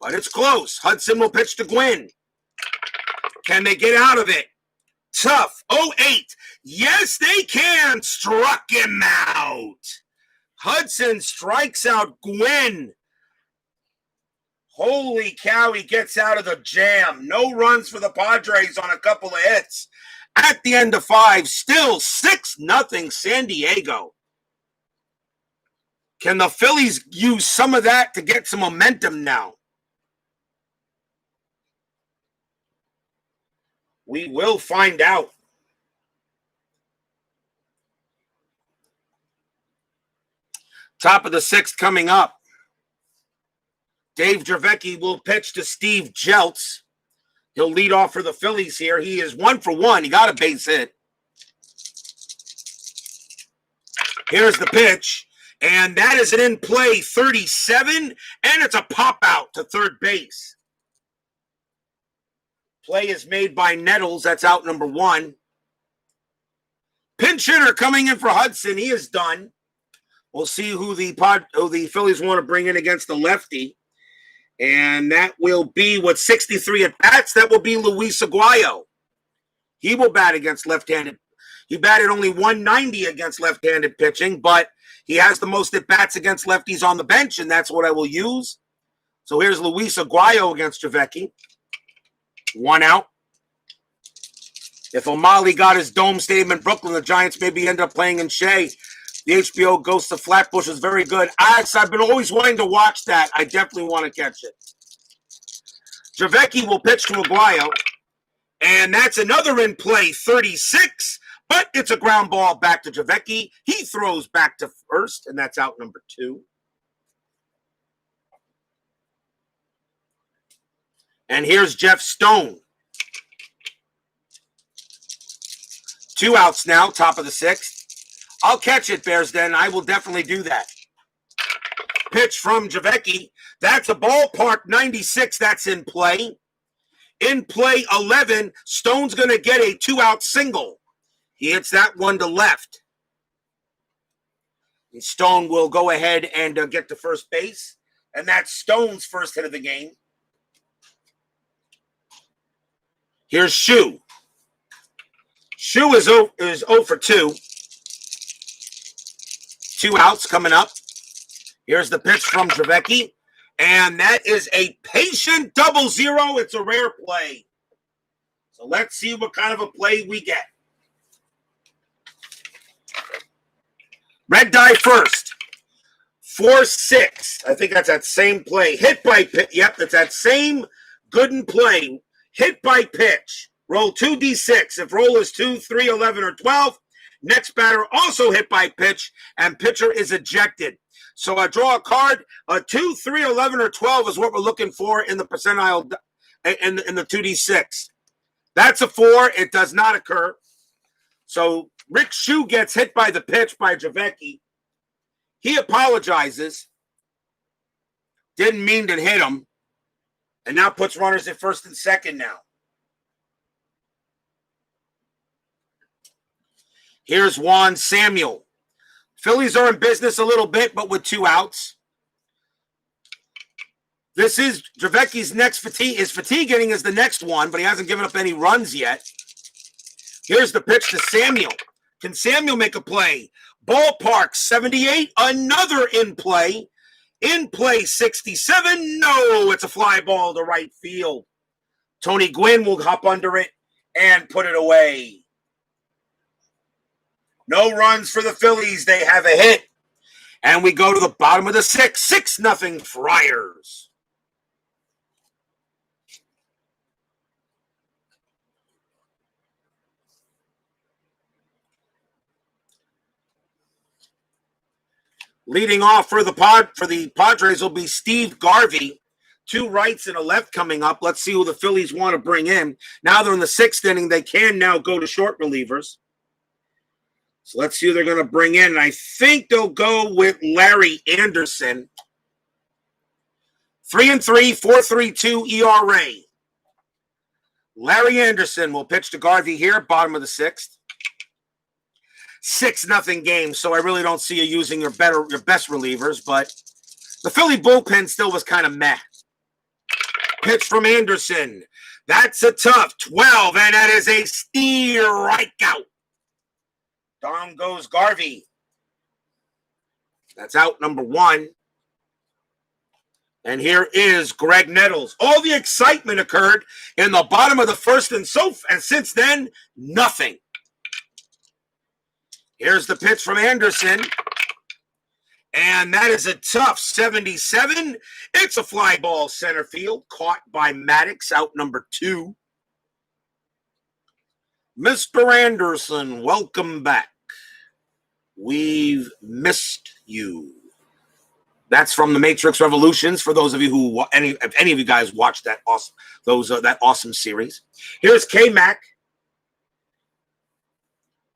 But it's close. Hudson will pitch to Gwynn. Can they get out of it? Tough. 0-8. Yes, they can. Struck him out. Hudson strikes out Gwynn. Holy cow, he gets out of the jam. No runs for the Padres on a couple of hits. At the end of 5, still 6-0 San Diego. Can the Phillies use some of that to get some momentum now? We will find out. Top of the sixth coming up. Dave Dravecky will pitch to Steve Jeltz. He'll lead off for the Phillies here. He is 1 for 1. He got a base hit. Here's the pitch. And that is an in-play 37. And it's a pop-out to third base. Play is made by Nettles. That's out number 1. Pinch hitter coming in for Hudson. He is done. We'll see who the Phillies want to bring in against the lefty. And that will be with 63 at-bats. That will be Luis Aguayo. He will bat against left-handed. He batted only 190 against left-handed pitching, but he has the most at-bats against lefties on the bench, and that's what I will use. So here's Luis Aguayo against Dravecky. 1 out. If O'Malley got his dome stadium in Brooklyn, the Giants maybe end up playing in Shea. The HBO Ghost of Flatbush is very good. I've been always wanting to watch that. I definitely want to catch it. Dravecky will pitch to Aguayo. And that's another in play, 36. But it's a ground ball back to Dravecky. He throws back to first, and that's out number 2. And here's Jeff Stone. 2 outs now, top of the 6th. I'll catch it, Bears Den. I will definitely do that. Pitch from Dravecky. That's a ballpark 96. That's in play. In play 11, Stone's going to get a 2-out single. He hits that one to left. And Stone will go ahead and get to first base. And that's Stone's first hit of the game. Here's Shu. Shu is 0 for 2. 2 outs coming up. Here's the pitch from Dravecky. And that is a patient 0-0. It's a rare play. So let's see what kind of a play we get. Red die first. 4-6. I think that's that same play. Hit by pitch. Yep, that's that same good and play. Hit by pitch. Roll 2d6. If roll is 2, 3, 11, or 12, next batter also hit by pitch, and pitcher is ejected. So I draw a card. 2, 3, 11, or 12 is what we're looking for in the percentile in the 2d6. That's a 4. It does not occur. So Rick Shu gets hit by the pitch by Dravecky. He apologizes. Didn't mean to hit him. And now puts runners at first and second now. Here's Juan Samuel. Phillies are in business a little bit, but with 2 outs. This is Dravecky's next fatigue. His fatigue inning is the next one, but he hasn't given up any runs yet. Here's the pitch to Samuel. Can Samuel make a play? Ballpark 78, another in play. In play 67, no, it's a fly ball to right field. Tony Gwynn will hop under it and put it away. No runs for the Phillies. They have a hit. And we go to the bottom of the 6th. 6-0 Friars. Leading off for the Padres will be Steve Garvey. 2 rights and a left coming up. Let's see who the Phillies want to bring in. Now they're in the 6th inning. They can now go to short relievers. So let's see who they're going to bring in. And I think they'll go with Larry Anderson. 3-3, 4.32 ERA. Larry Anderson will pitch to Garvey here, bottom of the 6th. 6-0 game, so I really don't see you using your best relievers, but the Philly bullpen still was kind of meh. Pitch from Anderson. That's a tough 12, and that is a strikeout. Down goes Garvey. That's out number 1. And here is Greg Nettles. All the excitement occurred in the bottom of the 1st, and since then, nothing. Here's the pitch from Anderson. And that is a tough 77. It's a fly ball center field, caught by Maddox, out number 2. Mr. Anderson, welcome back. We've missed you. That's from the Matrix Revolutions. For those of you who if any of you guys watched that awesome series. Here's K-Mac.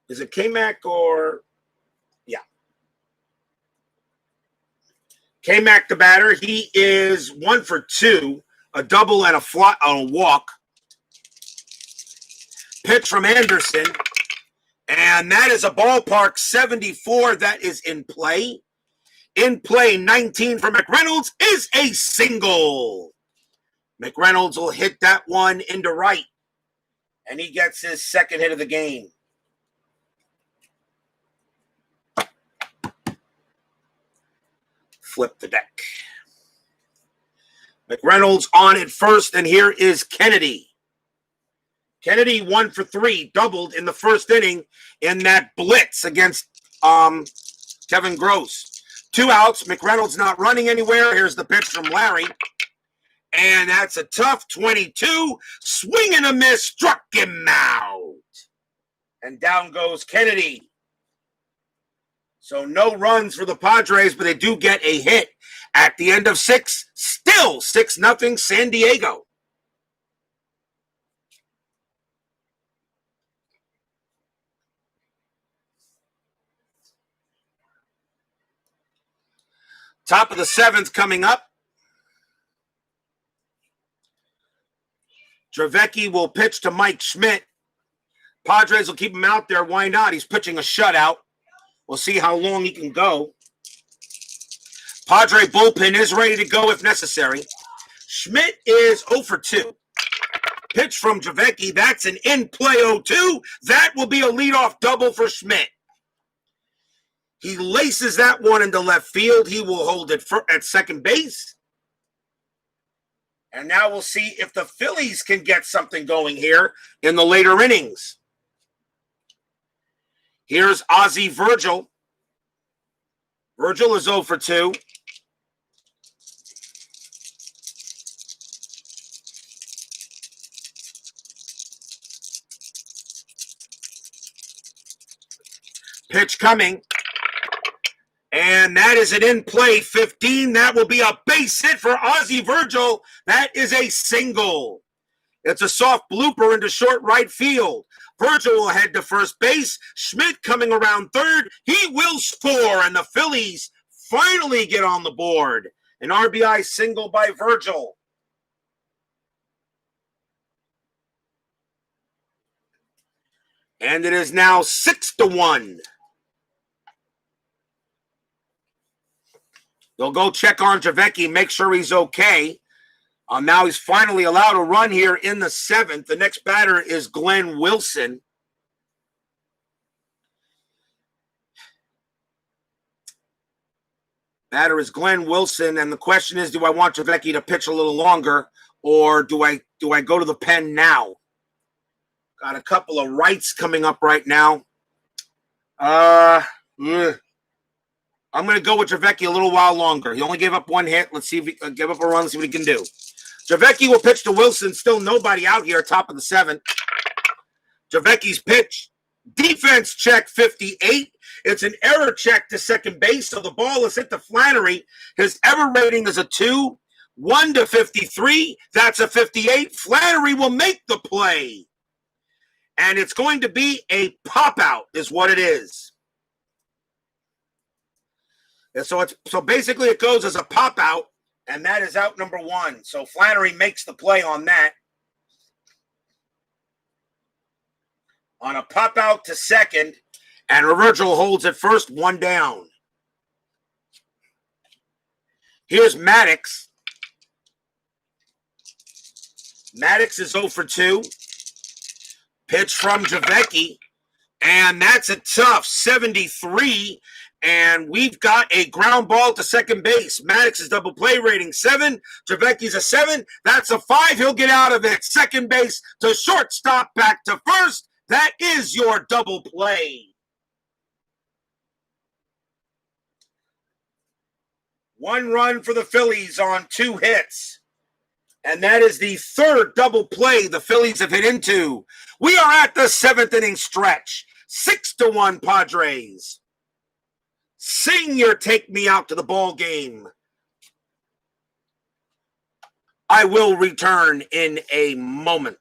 Is it K-Mac or yeah? K-Mac the batter. He is 1 for 2, a double and a walk. Pitch from Anderson, and that is a ballpark 74 that is in play. In play, 19 for McReynolds is a single. McReynolds will hit that one into right, and he gets his second hit of the game. Flip the deck. McReynolds on at first, and here is Kennedy. Kennedy 1 for 3, doubled in the first inning in that blitz against Kevin Gross. 2 outs. McReynolds not running anywhere. Here's the pitch from Larry. And that's a tough 22. Swing and a miss. Struck him out. And down goes Kennedy. So no runs for the Padres, but they do get a hit at the end of 6. Still 6-0 San Diego. Top of the 7th coming up. Dravecky will pitch to Mike Schmidt. Padres will keep him out there. Why not? He's pitching a shutout. We'll see how long he can go. Padre bullpen is ready to go if necessary. Schmidt is 0 for 2. Pitch from Dravecky. That's an in-play 0-2. That will be a leadoff double for Schmidt. He laces that one into left field. He will hold it at second base. And now we'll see if the Phillies can get something going here in the later innings. Here's Ozzie Virgil. Virgil is 0 for 2. Pitch coming. And that is an in-play 15. That will be a base hit for Ozzie Virgil. That is a single. It's a soft blooper into short right field. Virgil will head to first base. Schmidt coming around third. He will score, and the Phillies finally get on the board. An RBI single by Virgil. And it is now 6-1. They'll go check on Dravecky, make sure he's okay. Now he's finally allowed a run here in the 7th. The next batter is Glenn Wilson. Batter is Glenn Wilson, and the question is, do I want Dravecky to pitch a little longer, or do I go to the pen now? Got a couple of rights coming up right now. I'm going to go with Dravecky a little while longer. He only gave up 1 hit. Let's see if he can give up a run. Let's see what he can do. Dravecky will pitch to Wilson. Still nobody out here, top of the 7th. Dravecky's pitch. Defense check 58. It's an error check to second base, so the ball is hit to Flannery. His error rating is a 2. 1 to 53. That's a 58. Flannery will make the play. And it's going to be a pop-out is what it is. And so basically it goes as a pop-out, and that is out number 1. So Flannery makes the play on that. On a pop-out to second, and Virgil holds it first, 1 down. Here's Maddox. Maddox is 0 for 2. Pitch from Dravecky, and that's a tough 73. And we've got a ground ball to second base. Maddox's double play rating 7. Dravecky's a 7. That's a 5. He'll get out of it. Second base to shortstop, back to first. That is your double play. 1 run for the Phillies on 2 hits. And that is the 3rd double play the Phillies have hit into. We are at the 7th inning stretch. 6-1 Padres. Sing your take me out to the ball game. I will return in a moment.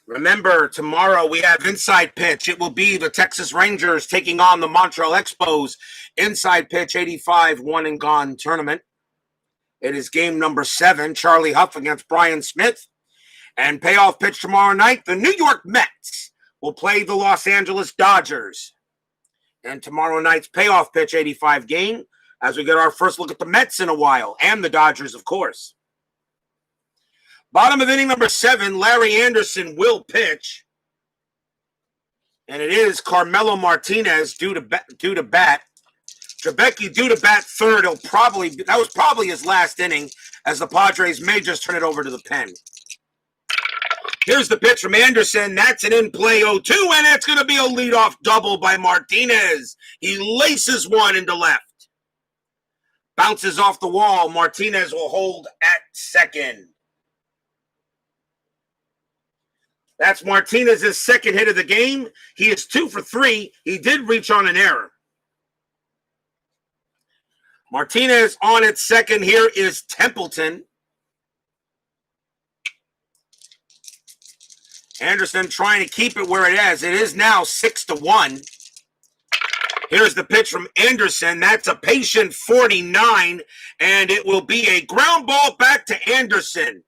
Remember, tomorrow we have Inside Pitch. It will be the Texas Rangers taking on the Montreal Expos. Inside Pitch 85 one and gone tournament. It is game number 7. Charlie Huff against Brian Smith. And payoff pitch tomorrow night, the New York Mets will play the Los Angeles Dodgers. And tomorrow night's payoff pitch 85 game, as we get our first look at the Mets in a while, and the Dodgers, of course. Bottom of inning number 7, Larry Anderson will pitch. And it is Carmelo Martinez due to bat. Dravecky due to bat third. That was probably his last inning, as the Padres may just turn it over to the pen. Here's the pitch from Anderson. That's an in-play 0-2, and it's going to be a leadoff double by Martinez. He laces one into left. Bounces off the wall. Martinez will hold at second. That's Martinez's second hit of the game. He is 2 for 3. He did reach on an error. Martinez on at second. Here is Templeton. Anderson trying to keep it where it is. It is now 6-1. Here's the pitch from Anderson. That's a patient 49, and it will be a ground ball back to Anderson.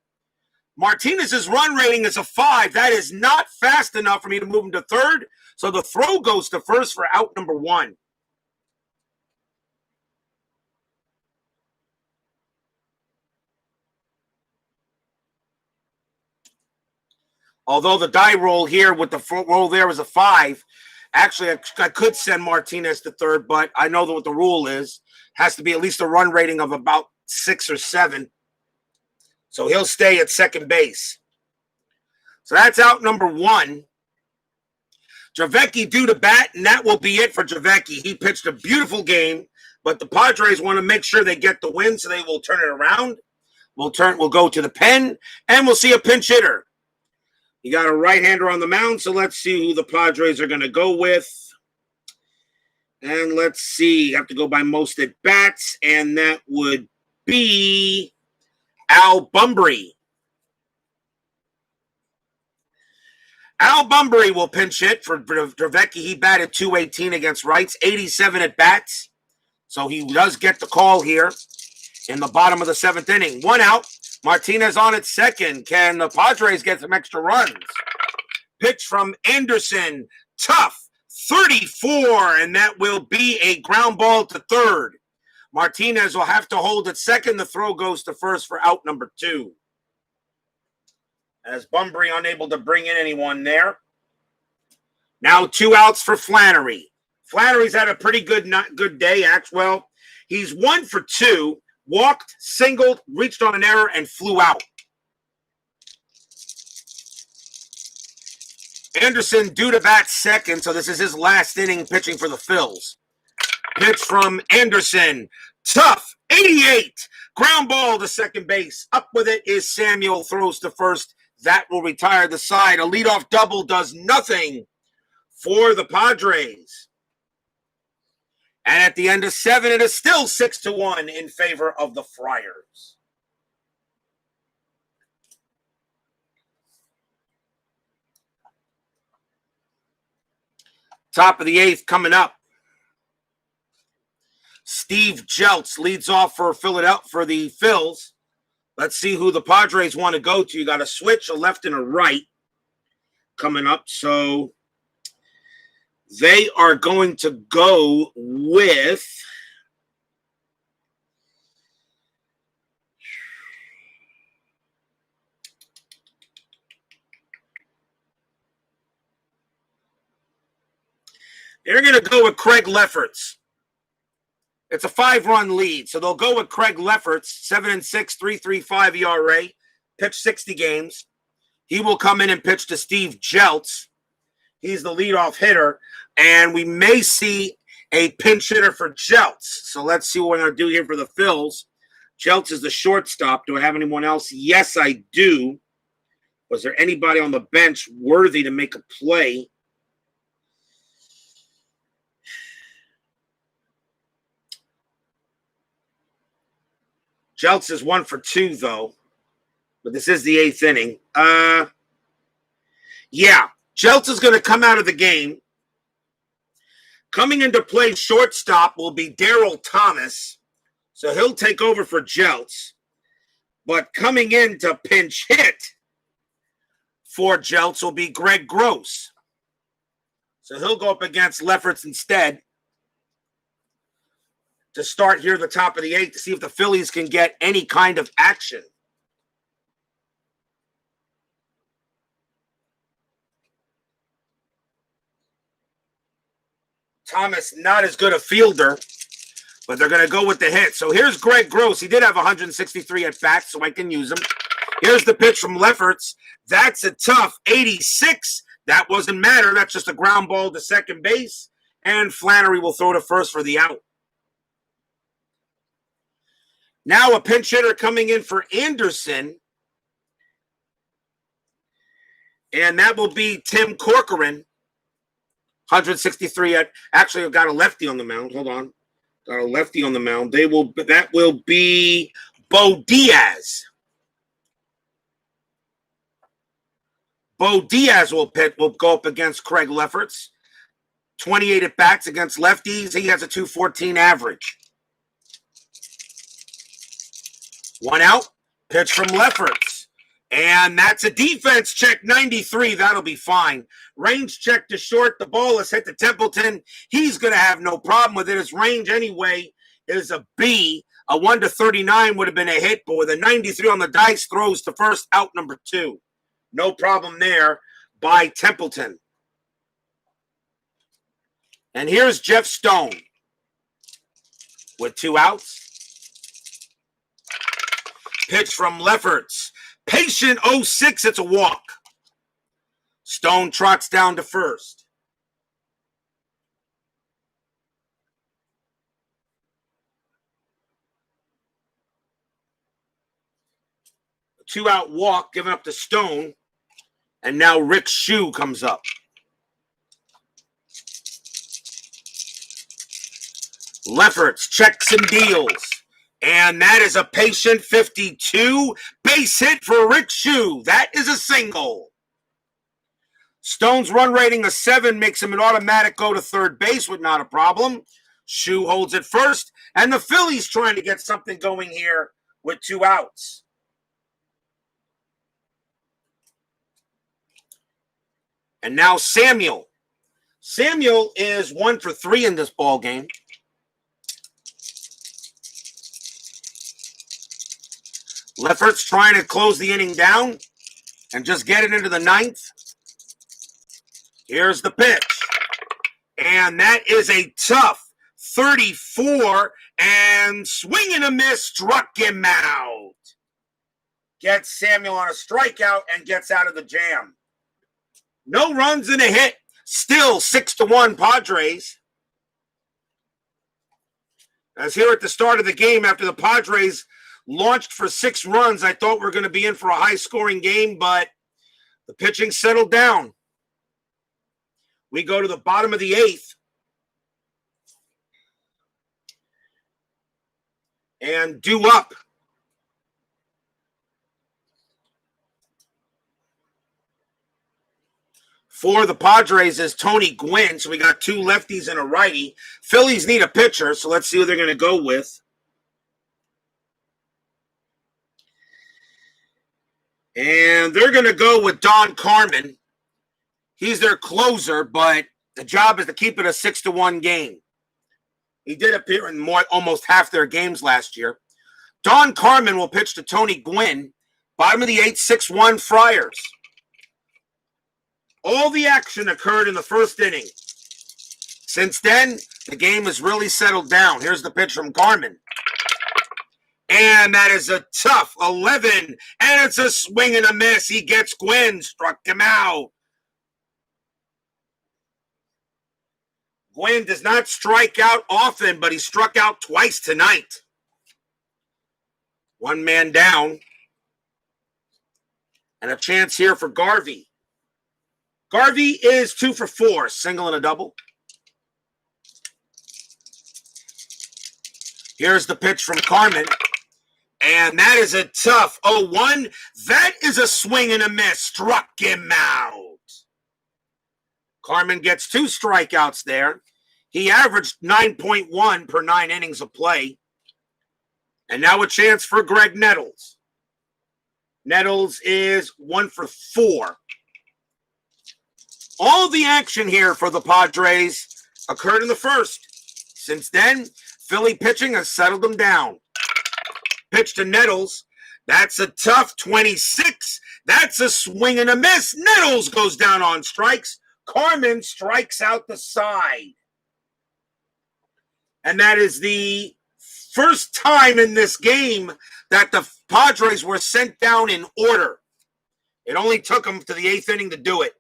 Martinez's run rating is a 5. That is not fast enough for me to move him to third, so the throw goes to first for out number 1. Although the die roll here with the front roll there was a 5, actually I could send Martinez to third, but I know that what the rule is. Has to be at least a run rating of about 6 or 7. So he'll stay at second base. So that's out number 1. Dravecky due to bat, and that will be it for Dravecky. He pitched a beautiful game, but the Padres want to make sure they get the win, so they will turn it around. We'll go to the pen, and we'll see a pinch hitter. You got a right-hander on the mound, so let's see who the Padres are going to go with. And let's see. You have to go by most at bats, and that would be Al Bunbury. Al Bunbury will pinch hit for Dravecky. He batted .218 against rights, 87 at bats. So he does get the call here in the bottom of the 7th inning. 1 out. Martinez on at second. Can the Padres get some extra runs? Pitch from Anderson. Tough. 34, and that will be a ground ball to third. Martinez will have to hold at second. The throw goes to first for out number 2. As Bunbury unable to bring in anyone there. Now 2 outs for Flannery. Flannery's had a pretty good day. Well, he's 1 for 2. Walked, singled, reached on an error, and flew out. Anderson due to bat second, so this is his last inning pitching for the Phils. Pitch from Anderson. Tough. 88. Ground ball to second base. Up with it is Samuel. Throws to first. That will retire the side. A leadoff double does nothing for the Padres. And at the end of 7, it is still 6-1 in favor of the Friars. Top of the 8th coming up. Steve Jeltz leads off for Philadelphia for the Phils. Let's see who the Padres want to go to. You got a switch, a left and a right coming up. So They are going to go with they're going to go with Craig Lefferts. It's a 5-run lead, so they'll go with Craig Lefferts, 7-6, 3.35 ERA, pitched 60 games. He will come in and pitch to Steve Jeltz. He's the leadoff hitter, and we may see a pinch hitter for Jeltz. So let's see what we're going to do here for the Phils. Jeltz is the shortstop. Do I have anyone else? Yes, I do. Was there anybody on the bench worthy to make a play? Jeltz is 1 for 2, though. But this is the 8th inning. Yeah, Jeltz is going to come out of the game. Coming into play shortstop will be Darryl Thomas. So he'll take over for Jeltz. But coming in to pinch hit for Jeltz will be Greg Gross. So he'll go up against Lefferts instead to start here at the top of the 8th to see if the Phillies can get any kind of action. Thomas, not as good a fielder, but they're going to go with the hit. So here's Greg Gross. He did have 163 at bats, so I can use him. Here's the pitch from Lefferts. That's a tough 86. That wasn't matter. That's just a ground ball to second base. And Flannery will throw to first for the out. Now a pinch hitter coming in for Anderson. And that will be Tim Corcoran. 163 at, actually I've got a lefty on the mound. Hold on. Got a lefty on the mound. That will be Bo Diaz. Bo Diaz will go up against Craig Lefferts. 28 at bats against lefties. He has a 214 average. 1 out. Pitch from Lefferts. And that's a defense check, 93. That'll be fine. Range check to short. The ball is hit to Templeton. He's going to have no problem with it. His range anyway is a B. A 1-39 would have been a hit, but with a 93 on the dice, throws to first, out number 2. No problem there by Templeton. And here's Jeff Stone with 2 outs. Pitch from Lefferts. Patient 0-6. It's a walk. Stone trots down to first. A 2-out walk given up to Stone. And now Rick Shue comes up. Lefferts checks and deals. And that is a patient 52 base hit for Rick Shue. That is a single. Stone's run rating of 7 makes him an automatic go to third base with not a problem. Shue holds it first. And the Phillies trying to get something going here with 2 outs. And now Samuel. Samuel is 1 for 3 in this ball game. Lefferts trying to close the inning down and just get it into the 9th. Here's the pitch. And that is a tough 34, and swing and a miss, struck him out. Gets Samuel on a strikeout and gets out of the jam. No runs and a hit. Still 6-1 Padres. As here at the start of the game, after the Padres launched for 6 runs, I thought we were going to be in for a high-scoring game, but the pitching settled down. We go to the bottom of the 8th. And due up. For the Padres is Tony Gwynn. So we got 2 lefties and a righty. Phillies need a pitcher, so let's see who they're going to go with. And they're going to go with Don Carmen. He's their closer, but The job is to keep it a 6-1 game. He did appear in almost half their games last year. Don Carmen will pitch to Tony Gwynn. Bottom of the 8th, 6-1 Friars. All the action occurred in the first inning. Since then, the game has really settled down. Here's the pitch from Carmen. And that is a tough 11. And it's a swing and a miss. He gets Gwynn. Struck him out. Gwynn does not strike out often, but he struck out twice tonight. One man down. And a chance here for Garvey. Garvey is 2 for 4, single and a double. Here's the pitch from Carmen. And that is a tough 0-1. That is a swing and a miss. Struck him out. Carmen gets 2 strikeouts there. He averaged 9.1 per 9 innings of play. And now a chance for Greg Nettles. Nettles is 1 for 4. All the action here for the Padres occurred in the first. Since then, Philly pitching has settled them down. Pitch to Nettles. That's a tough 26. That's a swing and a miss. Nettles goes down on strikes. Carmen strikes out the side. And that is the first time in this game that the Padres were sent down in order. It only took them to the 8th inning to do it.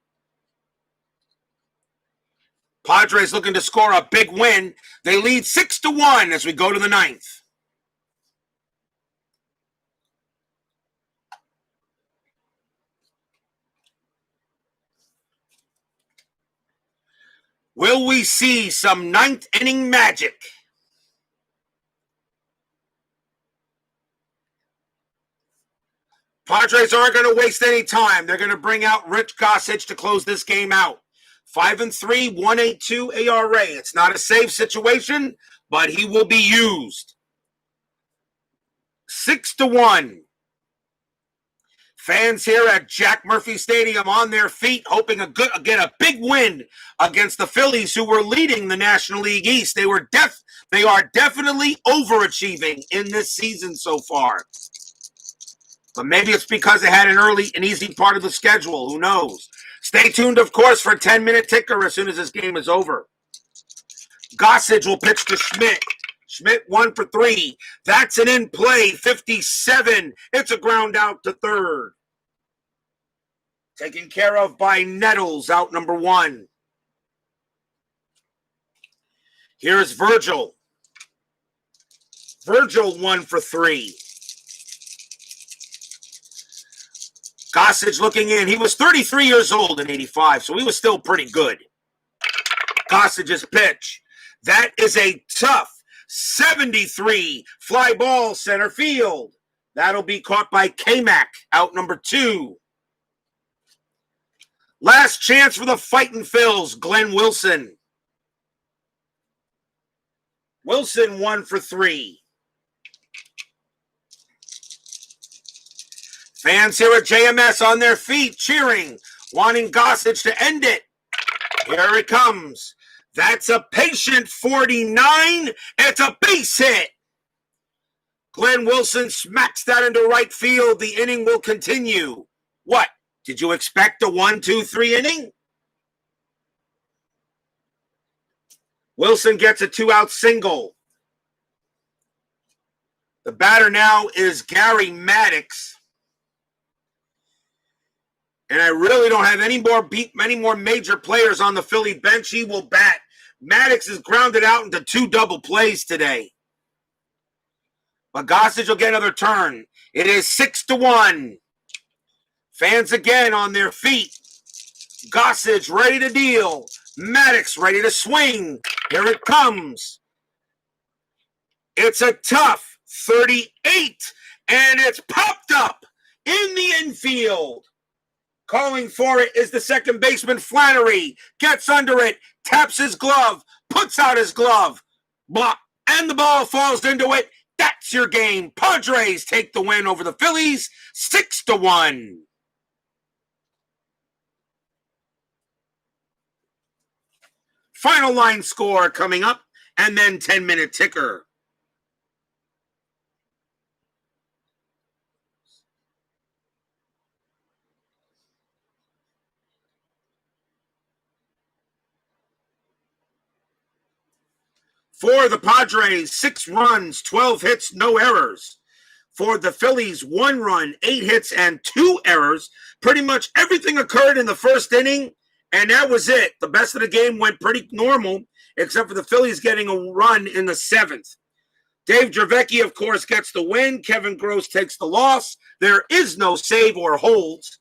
Padres looking to score a big win. They lead 6-1 as we go to the 9th. Will we see some 9th inning magic? Padres aren't going to waste any time. They're going to bring out Rich Gossage to close this game out. 5-3, 1.82 ERA. It's not a safe situation, but he will be used. 6-1. Fans here at Jack Murphy Stadium on their feet, hoping to get a big win against the Phillies, who were leading the National League East. They are definitely overachieving in this season so far. But maybe it's because they had an easy part of the schedule. Who knows? Stay tuned, of course, for a 10-minute ticker as soon as this game is over. Gossage will pitch to Schmidt. Schmidt 1 for 3. That's an in-play, 57. It's a ground out to third. Taken care of by Nettles, out number 1. Here's Virgil. Virgil 1 for 3. Gossage looking in. He was 33 years old in 85, so he was still pretty good. Gossage's pitch. That is a tough 73 fly ball center field. That'll be caught by K-Mac, out number 2. Last chance for the Fightin' Phils, Glenn Wilson. Wilson 1 for 3. Fans here at JMS on their feet, cheering, wanting Gossage to end it. Here it comes. That's a patient 49. It's a base hit. Glenn Wilson smacks that into right field. The inning will continue. What? Did you expect a 1-2-3 inning? Wilson gets a 2-out single. The batter now is Gary Maddox. And I really don't have any more major players on the Philly bench. He will bat. Maddox is grounded out into 2 double plays today. But Gossage will get another turn. It is 6-1. Fans again on their feet. Gossage ready to deal. Maddox ready to swing. Here it comes. It's a tough 38. And it's popped up in the infield. Calling for it is the second baseman, Flannery. Gets under it, taps his glove, puts out his glove. Blah, and the ball falls into it. That's your game. Padres take the win over the Phillies, 6-1. Final line score coming up, and then 10-minute ticker. For the Padres, 6 runs, 12 hits, no errors. For the Phillies, 1 run, 8 hits, and 2 errors. Pretty much everything occurred in the first inning, and that was it. The best of the game went pretty normal, except for the Phillies getting a run in the 7th. Dave Dravecky, of course, gets the win. Kevin Gross takes the loss. There is no save or holds,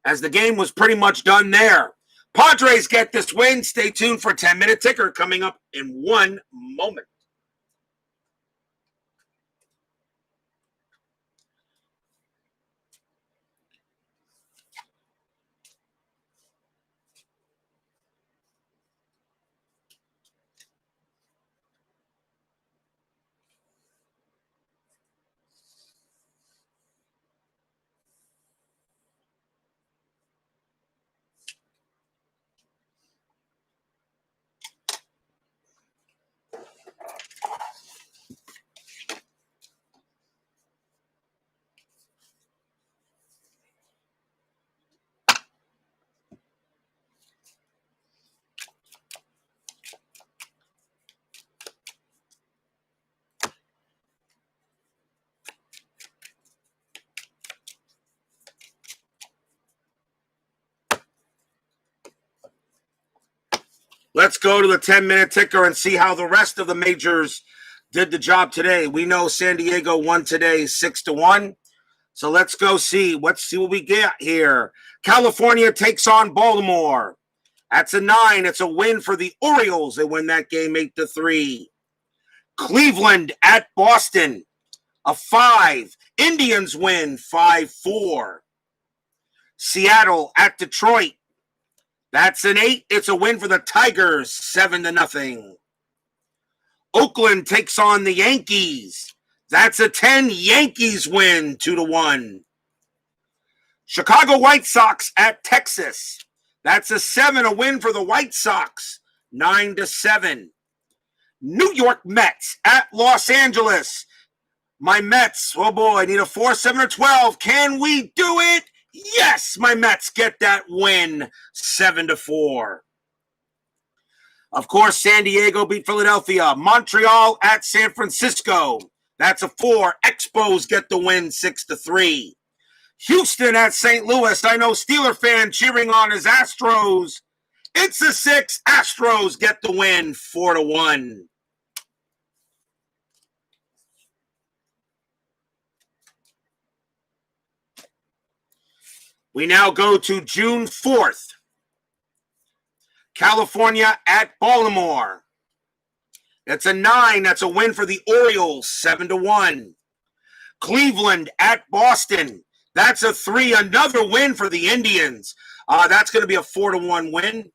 as the game was pretty much done there. Padres get this win. Stay tuned for 10-minute ticker coming up in 1 moment. Let's go to the 10-minute ticker and see how the rest of the majors did the job today. We know San Diego won today 6-1. So let's go see. Let's see what we get here. California takes on Baltimore. That's a 9. It's a win for the Orioles. They win that game 8-3. Cleveland at Boston, a 5. Indians win 5-4. Seattle at Detroit. That's an 8. It's a win for the Tigers, 7-0. Oakland takes on the Yankees. That's a 10. Yankees win 2-1. Chicago White Sox at Texas. That's a 7. A win for the White Sox, 9-7. New York Mets at Los Angeles. My Mets, oh boy, I need a 4, 7, or 12. Can we do it? Yes, my Mets get that win, 7-4. Of course, San Diego beat Philadelphia. Montreal at San Francisco. That's a 4. Expos get the win, 6-3. Houston at St. Louis. I know Steeler fan cheering on his Astros. It's a 6. Astros get the win, 4-1. We now go to June 4th. California at Baltimore. That's a 9. That's a win for the Orioles, 7-1. Cleveland at Boston. That's a 3. Another win for the Indians. That's going to be a 4-1 win.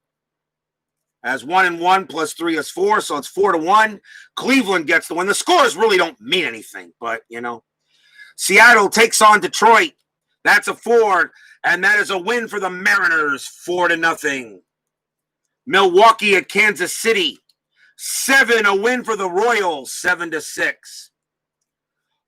As 1 and 1 plus 3 is 4, so it's 4-1. Cleveland gets the win. The scores really don't mean anything, but you know. Seattle takes on Detroit. That's a 4. And that is a win for the Mariners, 4-0. Milwaukee at Kansas City, 7. A win for the Royals, 7-6.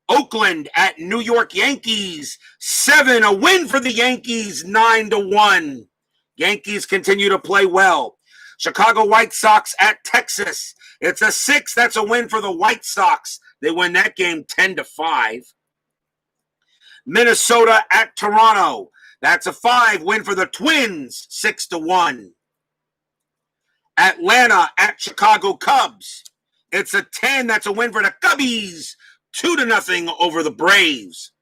Oakland at New York Yankees, 7. A win for the Yankees, 9-1. Yankees continue to play well. Chicago White Sox at Texas. It's a 6. That's a win for the White Sox. They win that game 10-5. Minnesota at Toronto. That's a 5. Win for the Twins, 6-1. Atlanta at Chicago Cubs. It's a 10. That's a win for the Cubbies, 2-0 over the Braves.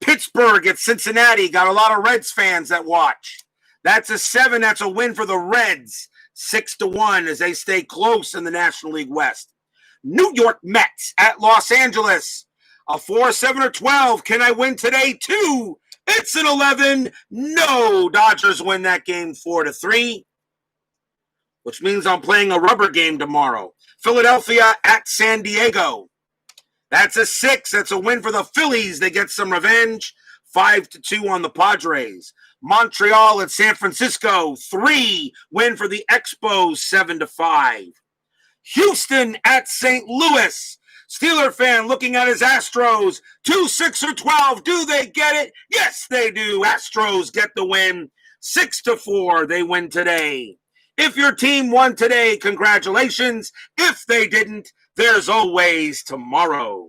Pittsburgh at Cincinnati. Got a lot of Reds fans that watch. That's a 7. That's a win for the Reds, 6-1 as they stay close in the National League West. New York Mets at Los Angeles. A 4, 7, or 12. Can I win today? 2. It's an 11. No. Dodgers win that game 4-3. Which means I'm playing a rubber game tomorrow. Philadelphia at San Diego. That's a 6. That's a win for the Phillies. They get some revenge. 5-2 on the Padres. Montreal at San Francisco, 3. Win for the Expos, 7-5. Houston at St. Louis. Steeler fan looking at his Astros. 2, 6, or 12. Do they get it? Yes, they do. Astros get the win. 6-4. They win today. If your team won today, congratulations. If they didn't, there's always tomorrow.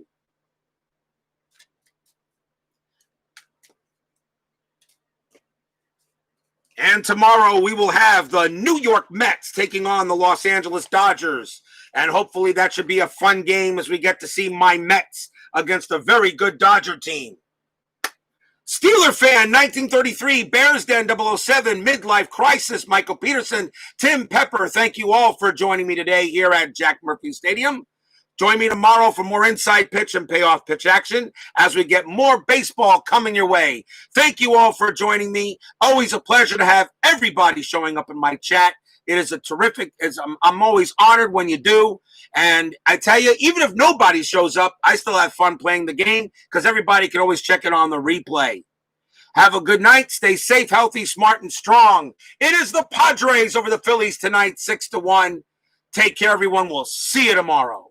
And tomorrow we will have the New York Mets taking on the Los Angeles Dodgers. And hopefully that should be a fun game as we get to see my Mets against a very good Dodger team. Steeler fan, 1933, Bears Den 007, Midlife Crisis, Michael Peterson, Tim Pepper. Thank you all for joining me today here at Jack Murphy Stadium. Join me tomorrow for more inside pitch and payoff pitch action as we get more baseball coming your way. Thank you all for joining me. Always a pleasure to have everybody showing up in my chat. It is a terrific, I'm always honored when you do. And I tell you, even if nobody shows up, I still have fun playing the game because everybody can always check it on the replay. Have a good night. Stay safe, healthy, smart, and strong. It is the Padres over the Phillies tonight, 6-1. Take care, everyone. We'll see you tomorrow.